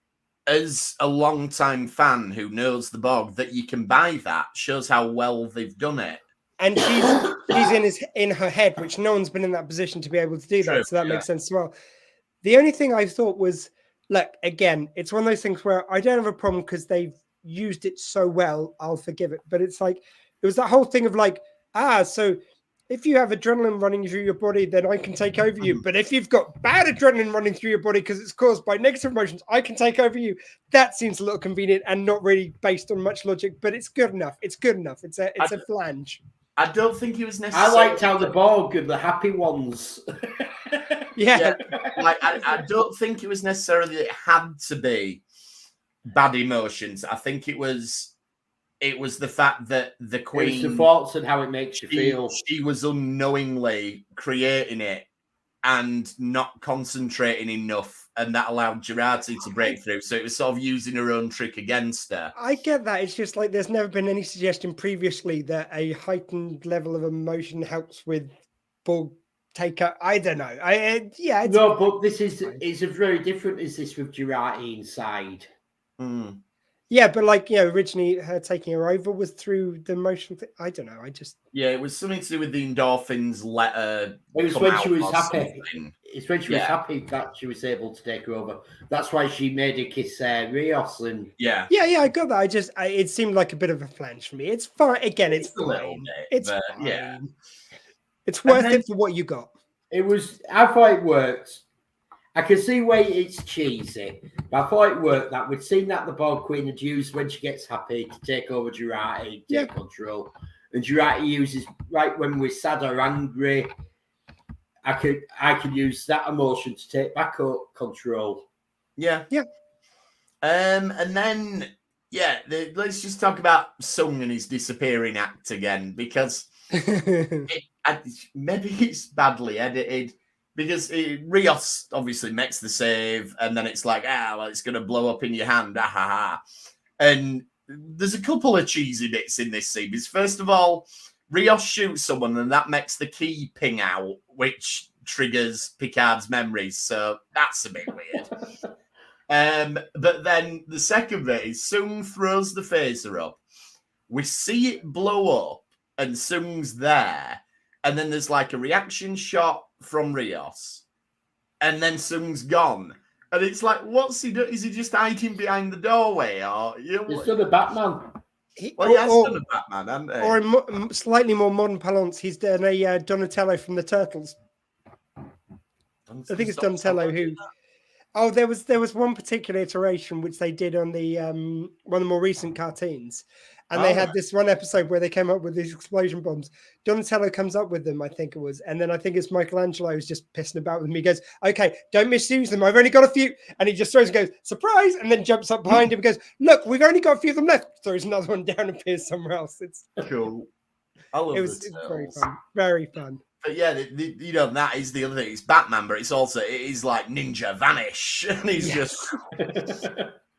as a long-time fan who knows the Borg, that you can buy that shows how well they've done it. And she's in her head, which no one's been in that position to be able to do that. So that makes sense as well. The only thing I thought was, look, again, it's one of those things where I don't have a problem because they've used it so well, I'll forgive it. But it's like, it was that whole thing of like, so if you have adrenaline running through your body, then I can take over you. But if you've got bad adrenaline running through your body because it's caused by negative emotions, I can take over you. That seems a little convenient and not really based on much logic, but it's good enough. It's good enough. It's a flange. I don't think he was necessarily... I liked how the Borg are the happy ones. Yeah. Like I don't think it was necessarily that it had to be bad emotions. I think it was the fact that the It's Queen, the thoughts and how it makes you feel. she was unknowingly creating it and not concentrating enough, and that allowed Jurati to break through. So it was sort of using her own trick against her. I get that. It's just like there's never been any suggestion previously that a heightened level of emotion helps with ball taker. I don't know. It's No, but this is very different. Is this with Jurati inside? Yeah, but like, originally her taking her over was through the emotional thing. I don't know. It was something to do with the endorphins letter. It was when she was happy. It's when she was happy that she was able to take her over. That's why she made her kiss Rios. And yeah, I got that. It seemed like a bit of a flange for me. It's fine. Again, it's a little fine. bit, It's but, fine. It's worth it for what you got. I thought it worked. I can see why it's cheesy, but I thought it worked. That we'd seen that the Borg Queen had used when she gets happy to take over Jurati, take control. And Jurati uses right when we're sad or angry. I could use that emotion to take back control. Yeah. And then let's just talk about Sung and his disappearing act again, because maybe it's badly edited. Because Rios obviously makes the save, and then it's like, it's going to blow up in your hand. And there's a couple of cheesy bits in this scene. Because first of all, Rios shoots someone, and that makes the key ping out, which triggers Picard's memories. So that's a bit weird. But then the second bit is Sung throws the phaser up. We see it blow up, and Sung's there. And then there's like a reaction shot from Rios, and then Sung's gone, and it's like, what's he doing? Is he just hiding behind the doorway, or he's done a Batman? He has done a Batman, hasn't he? Or in slightly more modern parlance, he's done a Donatello from the Turtles. I think it's Donatello who. Oh, there was one particular iteration which they did on the one of the more recent cartoons, and they had this one episode where they came up with these explosion bombs. Donatello comes up with them, I think it was, and then I think it's Michelangelo who's just pissing about with me. He goes, "Okay, don't misuse them. I've only got a few," and he just throws and goes, "Surprise!" and then jumps up behind him and goes, "Look, we've only got a few of them left." Throws another one down and appears somewhere else. It's cool. I love it was very fun, very fun. But yeah, that is the other thing. It's Batman, but it is like Ninja Vanish, and he's just.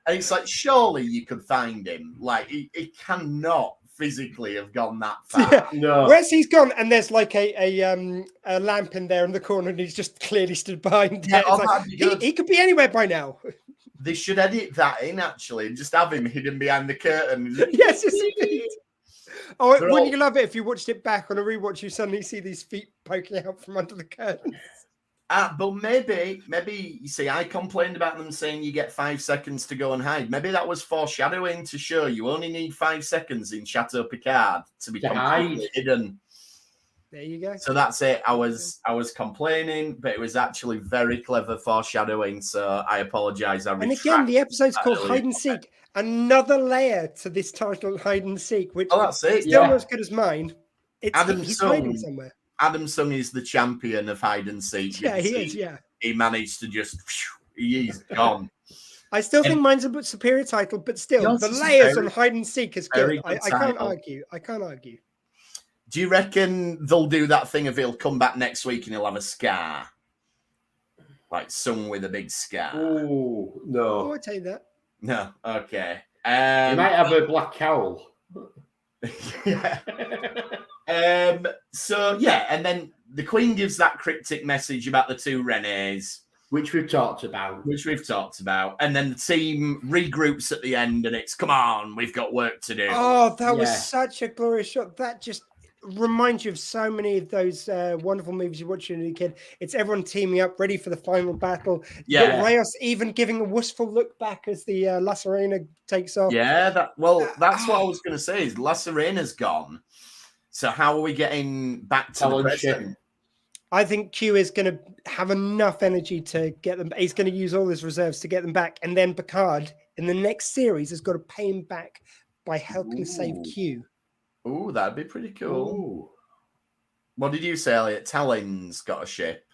And it's like, surely you could find him. Like, he cannot physically have gone that far. No. Where's he's gone? And there's like a lamp in there in the corner, and he's just clearly stood behind it. He could be anywhere by now. They should edit that in, actually, and just have him hidden behind the curtain. Yes, indeed. Oh, wouldn't you love it if you watched it back on a rewatch? You suddenly see these feet poking out from under the curtains. But maybe you see, I complained about them saying you get 5 seconds to go and hide. Maybe that was foreshadowing to show you only need 5 seconds in Chateau Picard to be completely hidden. There you go. So that's it. I was complaining, but it was actually very clever foreshadowing. So I apologize. And again, the episode's called Hide and Seek. Another layer to this title, Hide and Seek, which that's it. Still not as good as mine. He's hiding somewhere. Adam Sung is the champion of hide and seek. Yeah, he is. Yeah, he managed to just. He's gone. I still think mine's a superior title, but still, the layers on hide and seek is good. I can't argue. I can't argue. Do you reckon they'll do that thing of he'll come back next week and he'll have a scar, like Sung with a big scar? Oh no! Oh, I'd take that. No, okay. He might have a black cowl. Yeah. So yeah, and then the Queen gives that cryptic message about the 2 Renes, which we've talked about. And then the team regroups at the end, and it's, come on, we've got work to do. Oh, that was such a glorious shot. That just reminds you of so many of those wonderful movies you watched when you were a kid. It's everyone teaming up, ready for the final battle. Yeah. Rios even giving a wistful look back as the La Sirena takes off. Yeah, that's what I was going to say, is La Sirena's gone. So how are we getting back to the present? I think Q is going to have enough energy to get them. He's going to use all his reserves to get them back. And then Picard, in the next series, has got to pay him back by helping save Q. Ooh, that'd be pretty cool. Ooh. What did you say, Elliot? Talon's got a ship.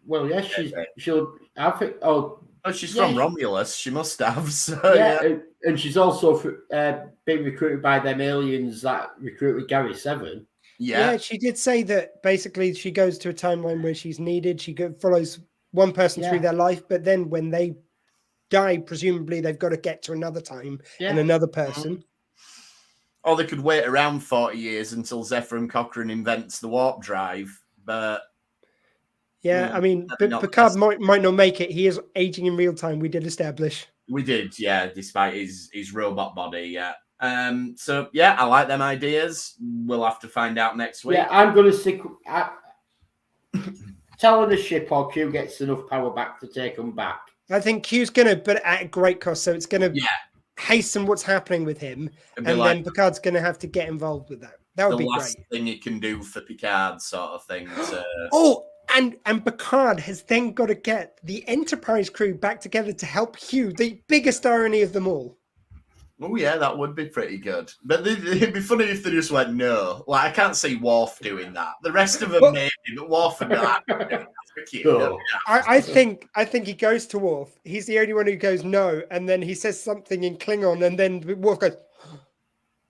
Well, yes, she'll. I think. Oh, she's yeah, from Romulus. She must have. So, yeah. And she's also been recruited by them aliens that recruited Gary 7. Yeah, she did say that basically she goes to a timeline where she's needed. She follows one person through their life, but then when they die, presumably they've got to get to another time and another person. Or they could wait around 40 years until Zephyr Cochrane invents the warp drive. But I mean, Picard might not make it. He is aging in real time. We did establish. We did, despite his robot body, So, I like them ideas. We'll have to find out next week. Yeah, I'm going to stick... Telling the ship or Q gets enough power back to take them back. I think Q's going to, but at a great cost. So it's going to hasten what's happening with him. And then Picard's going to have to get involved with that. That would be great. The last thing it can do for Picard sort of thing. And Picard has then got to get the Enterprise crew back together to help Hugh, the biggest irony of them all. Oh, yeah, that would be pretty good. But it'd be funny if they just went, no. Like, I can't see Worf doing that. The rest of them maybe, but Worf would not. No. I think he goes to Worf. He's the only one who goes no, and then he says something in Klingon, and then Worf goes,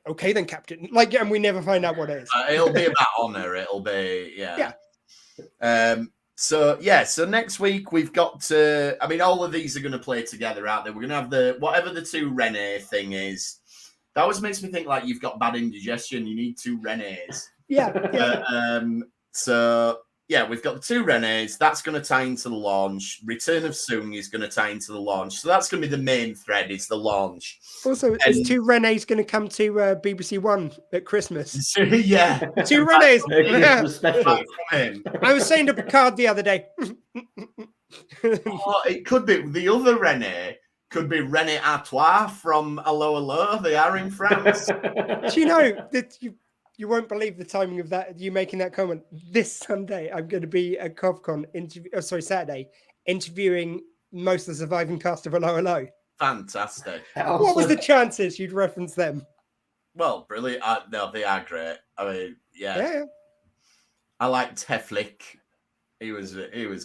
okay then, Captain. Like, and we never find out what it is. It'll be about honor. It'll be, yeah. So next week we've got to, I mean, all of these are going to play together out there. We're going to have whatever the 2 Rene thing is. That always makes me think like you've got bad indigestion. You need 2 Renes. We've got the 2 Renes. That's going to tie into the launch. Return of Sung is going to tie into the launch. So that's going to be the main thread, is the launch. Also, is 2 Renes going to come to BBC One at Christmas? 2 Renes. I was saying to Picard the other day. It could be the other Rene. Could be René Artois from Allo Allo. They are in France. Do you know that you won't believe the timing of that, you making that comment. This Sunday, I'm going to be at CovCon, Saturday, interviewing most of the surviving cast of Allo Allo. Fantastic. What was the chances you'd reference them? Well, brilliant. No, they are great. I mean, yeah. I liked Heflick. He was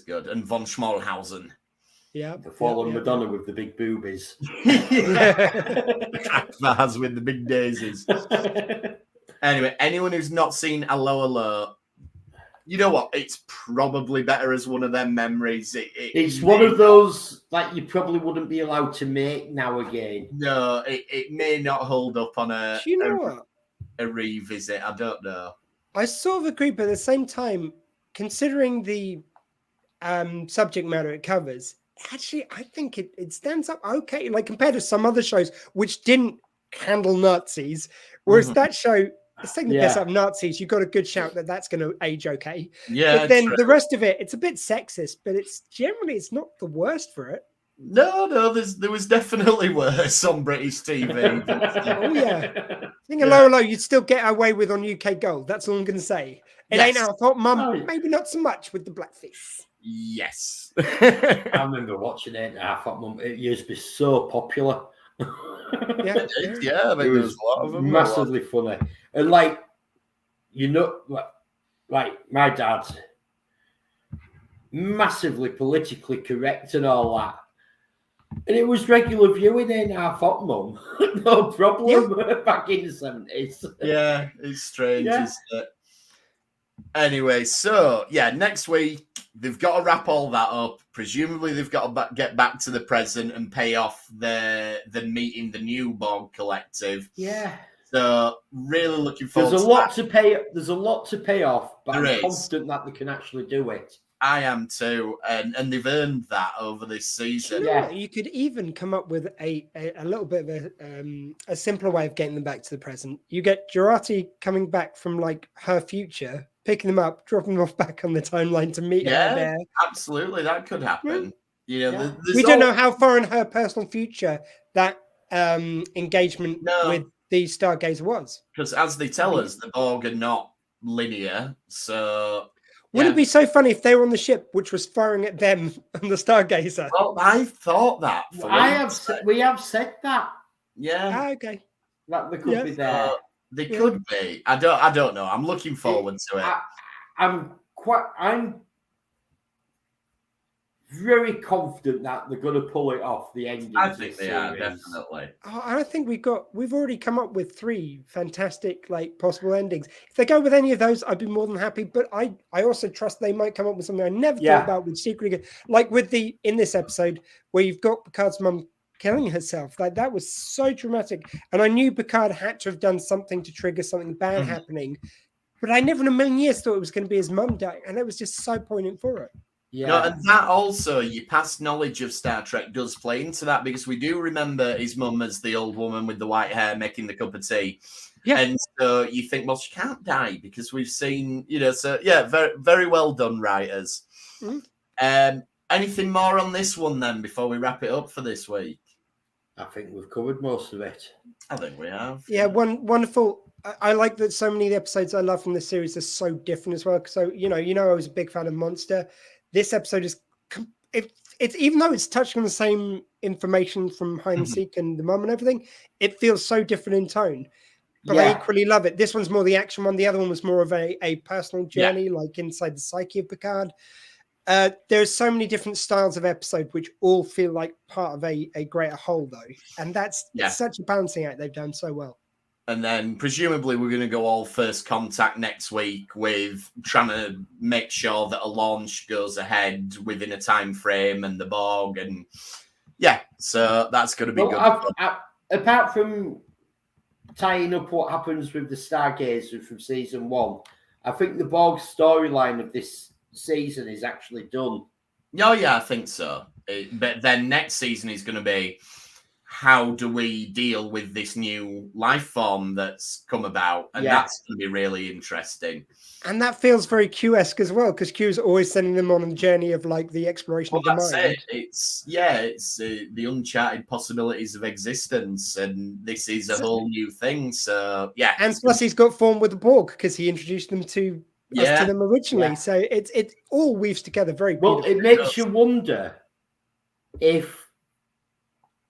good. And von Schmalhausen. Yeah. The fallen Madonna with the big boobies. Vaz with the big daisies. Anyway, anyone who's not seen Allo Allo, you know what? It's probably better as one of them memories. It's one of those that you probably wouldn't be allowed to make now again. No, it may not hold up on a revisit. I don't know. I sort of agree, but at the same time, considering the subject matter it covers, actually, I think it stands up okay. Like compared to some other shows which didn't handle Nazis, whereas that show... It's taking the piss out of Nazis. You've got a good shout that's going to age okay. Yeah. But then the rest of it, it's a bit sexist, but it's not the worst for it. No, there was definitely worse on British TV. Oh yeah. I think Allo, you'd still get away with on UK Gold. That's all I'm going to say. It ain't our fault, Mum. Maybe not so much with the blackface. Yes. I remember watching it. I thought, Mum, it used to be so popular. I think there's a lot of them. Massively funny. And like my dad's massively politically correct and all that. And it was regular viewing in our thought, Mum. No problem back in the 70s. Yeah, it's strange, isn't it? Anyway, so next week they've got to wrap all that up. Presumably, they've got to get back to the present and pay off the meeting the new Borg collective. Yeah. So really looking forward. There's a lot to pay off, but I'm confident that they can actually do it. I am too, and they've earned that over this season. Yeah, you could even come up with a little bit of a simpler way of getting them back to the present. You get Jurati coming back from like her future, picking them up, dropping them off back on the timeline to meet her there. Absolutely, that could happen. Yeah. We don't know how far in her personal future that engagement with the Stargazer was. Because as they tell us, the Borg are not linear, so... Wouldn't it be so funny if they were on the ship, which was firing at them and the Stargazer? Well, I thought that. We have said that. Yeah. Okay. That they could be there. They could be. I don't know. I'm looking forward to it. I'm very confident that they're going to pull it off. The ending. I think they are, definitely. Oh, I think we've already come up with 3 fantastic like possible endings. If they go with any of those, I'd be more than happy. But I also trust they might come up with something I never thought about with secretly good. Like with in this episode where you've got Picard's mum killing herself. Like that was so dramatic. And I knew Picard had to have done something to trigger something bad happening. But I never in a million years thought it was going to be his mum dying. And it was just so poignant for it. Yeah. No, and that also, your past knowledge of Star Trek does play into that, because we do remember his mum as the old woman with the white hair making the cup of tea. Yeah. And so you think, well, she can't die because we've seen, so yeah, very, very well done, writers. Anything more on this one then before we wrap it up for this week? I think we've covered most of it. I think we have. Yeah, wonderful. I like that so many of the episodes I love from this series are so different as well. So, I was a big fan of Monster. This episode is, it's even though it's touching on the same information from hide and seek and the mum and everything, it feels so different in tone. But I equally love it. This one's more the action one. The other one was more of a personal journey, like inside the psyche of Picard. There's so many different styles of episode which all feel like part of a greater whole, though. And that's such a balancing act they've done so well. And then presumably we're going to go all first contact next week with trying to make sure that a launch goes ahead within a time frame and the Borg. And so that's going to be good. Apart from tying up what happens with the Stargazer from season 1, I think the Borg storyline of this season is actually done. Oh, yeah, I think so. But then next season is going to be, how do we deal with this new life form that's come about? And that's going to be really interesting. And that feels very Q-esque as well, because Q's always sending them on a journey of like the exploration of the mind. It's the uncharted possibilities of existence, and this is a whole new thing. So and plus he's got form with the Borg because he introduced them to them originally. So it all weaves together very beautifully. Well, it makes you wonder if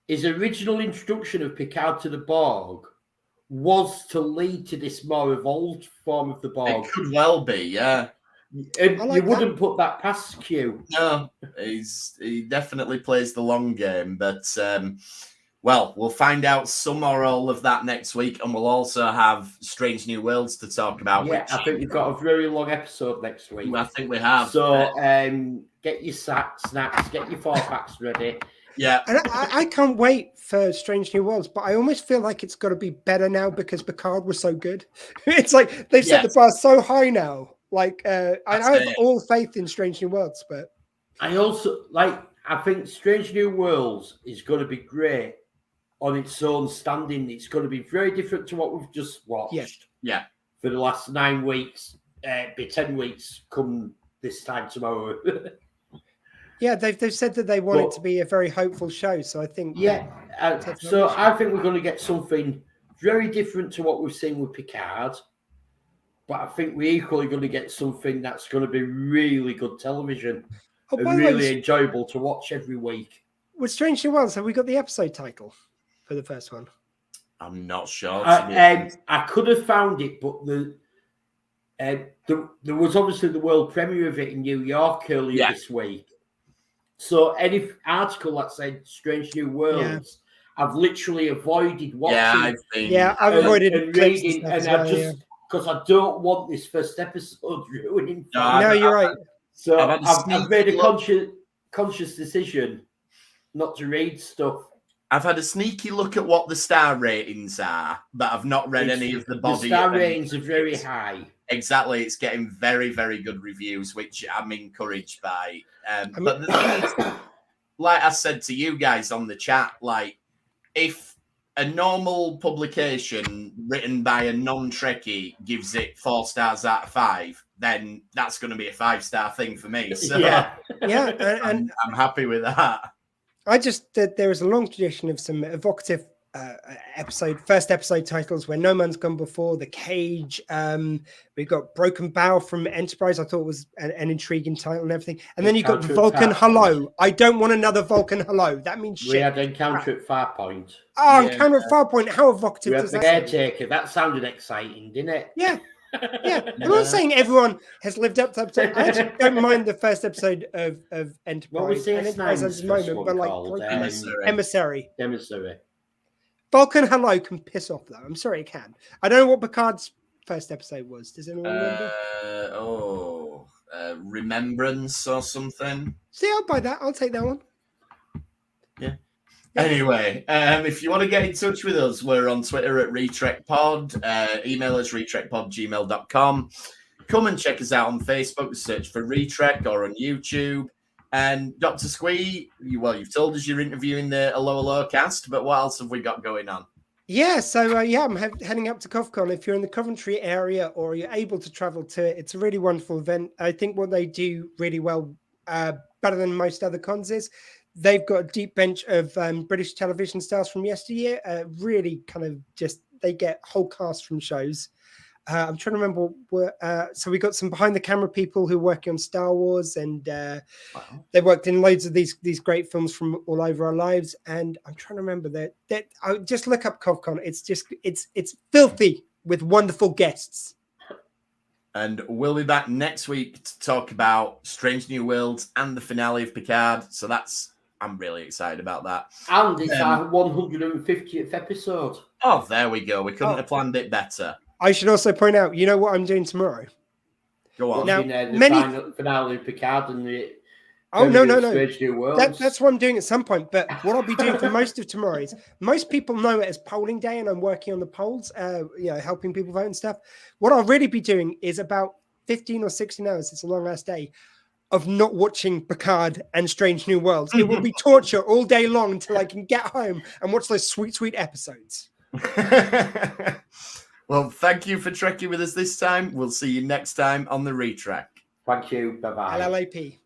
his original introduction of Picard to the Borg was to lead to this more evolved form of the Borg. It could well be, yeah. And you wouldn't put that past Q. No, he definitely plays the long game. But, we'll find out some or all of that next week. And we'll also have Strange New Worlds to talk about. Yeah, I think we've got a very long episode next week. I think we have. So get your snacks, get your 4-packs ready. Yeah, and I can't wait for Strange New Worlds, but I almost feel like it's got to be better now because Picard was so good. It's like they've set the bar so high now. Like, I have all faith in Strange New Worlds, but I also I think Strange New Worlds is going to be great on its own standing. It's going to be very different to what we've just watched. Yeah. For the last 9 weeks, be 10 weeks come this time tomorrow. Yeah, they've said that they want it to be a very hopeful show. So I think so I think we're going to get something very different to what we've seen with Picard. But I think we're equally going to get something that's going to be really good television and really enjoyable to watch every week. With Strange New Worlds, have we got the episode title for the first one? I'm not sure. I could have found it, but there was obviously the world premiere of it in New York earlier this week. So any article that said Strange New Worlds, I've literally avoided watching. I've avoided and reading, and I've just because I don't want this first episode ruining. No, you're right. So I've made a conscious decision not to read stuff. I've had a sneaky look at what the star ratings are, but I've not read any of the body. The star ratings are very high. Exactly, it's getting very, very good reviews, which I'm encouraged by. But the thing is, like I said to you guys on the chat, like if a normal publication written by a non-Trekkie gives it 4 stars out of 5, then that's going to be a 5-star thing for me. So and I'm happy with that. I just that there is a long tradition of some evocative first episode titles where no man's gone before. The Cage, we've got Broken Bow from Enterprise. I thought was an intriguing title and everything. And then you've got Vulcan Hello. I don't want another Vulcan Hello. That means shit. We had Encounter at Farpoint. Encounter at Farpoint. How evocative does that sound? Caretaker. That sounded exciting, didn't it? Yeah. Yeah, I'm not saying everyone has lived up to episode. I actually don't mind the first episode of Enterprise. What was the Enterprise at S9's the first moment, one but called? Emissary. Emissary. Vulcan Hello can piss off though. I'm sorry, it can. I don't know what Picard's first episode was. Does anyone remember? Remembrance or something. See, I'll buy that. I'll take that one. Yeah. Anyway, if you want to get in touch with us, we're on Twitter at RetrekPod. Email us retrekpod@gmail.com. Come and check us out on Facebook. Search for Retrek or on YouTube. And Dr. Squee, you've told us you're interviewing the Hello cast, but what else have we got going on? Yeah, so I'm heading up to CovCon. If you're in the Coventry area or you're able to travel to it, it's a really wonderful event. I think what they do really well, better than most other cons, is they've got a deep bench of British television stars from yesteryear. Really kind of they get whole cast from shows. I'm trying to remember so we got some behind the camera people who are working on Star Wars, and they worked in loads of these great films from all over our lives. And I'm trying to remember that I just look up CovCon. It's filthy with wonderful guests. And we'll be back next week to talk about Strange New Worlds and the finale of Picard. So I'm really excited about that. And it's our 150th episode. Oh, there we go. We couldn't have planned it better. I should also point out, you know what I'm doing tomorrow? Go on. Now, the finale of Picard and the no. Strange New Worlds. That's what I'm doing at some point. But what I'll be doing for most of tomorrow is, most people know it as polling day, and I'm working on the polls, helping people vote and stuff. What I'll really be doing is about 15 or 16 hours. It's a long last day of not watching Picard and Strange New Worlds. It will be torture all day long until I can get home and watch those sweet, sweet episodes. Well, thank you for trekking with us this time. We'll see you next time on the Retrack. Thank you. Bye-bye. LLAP.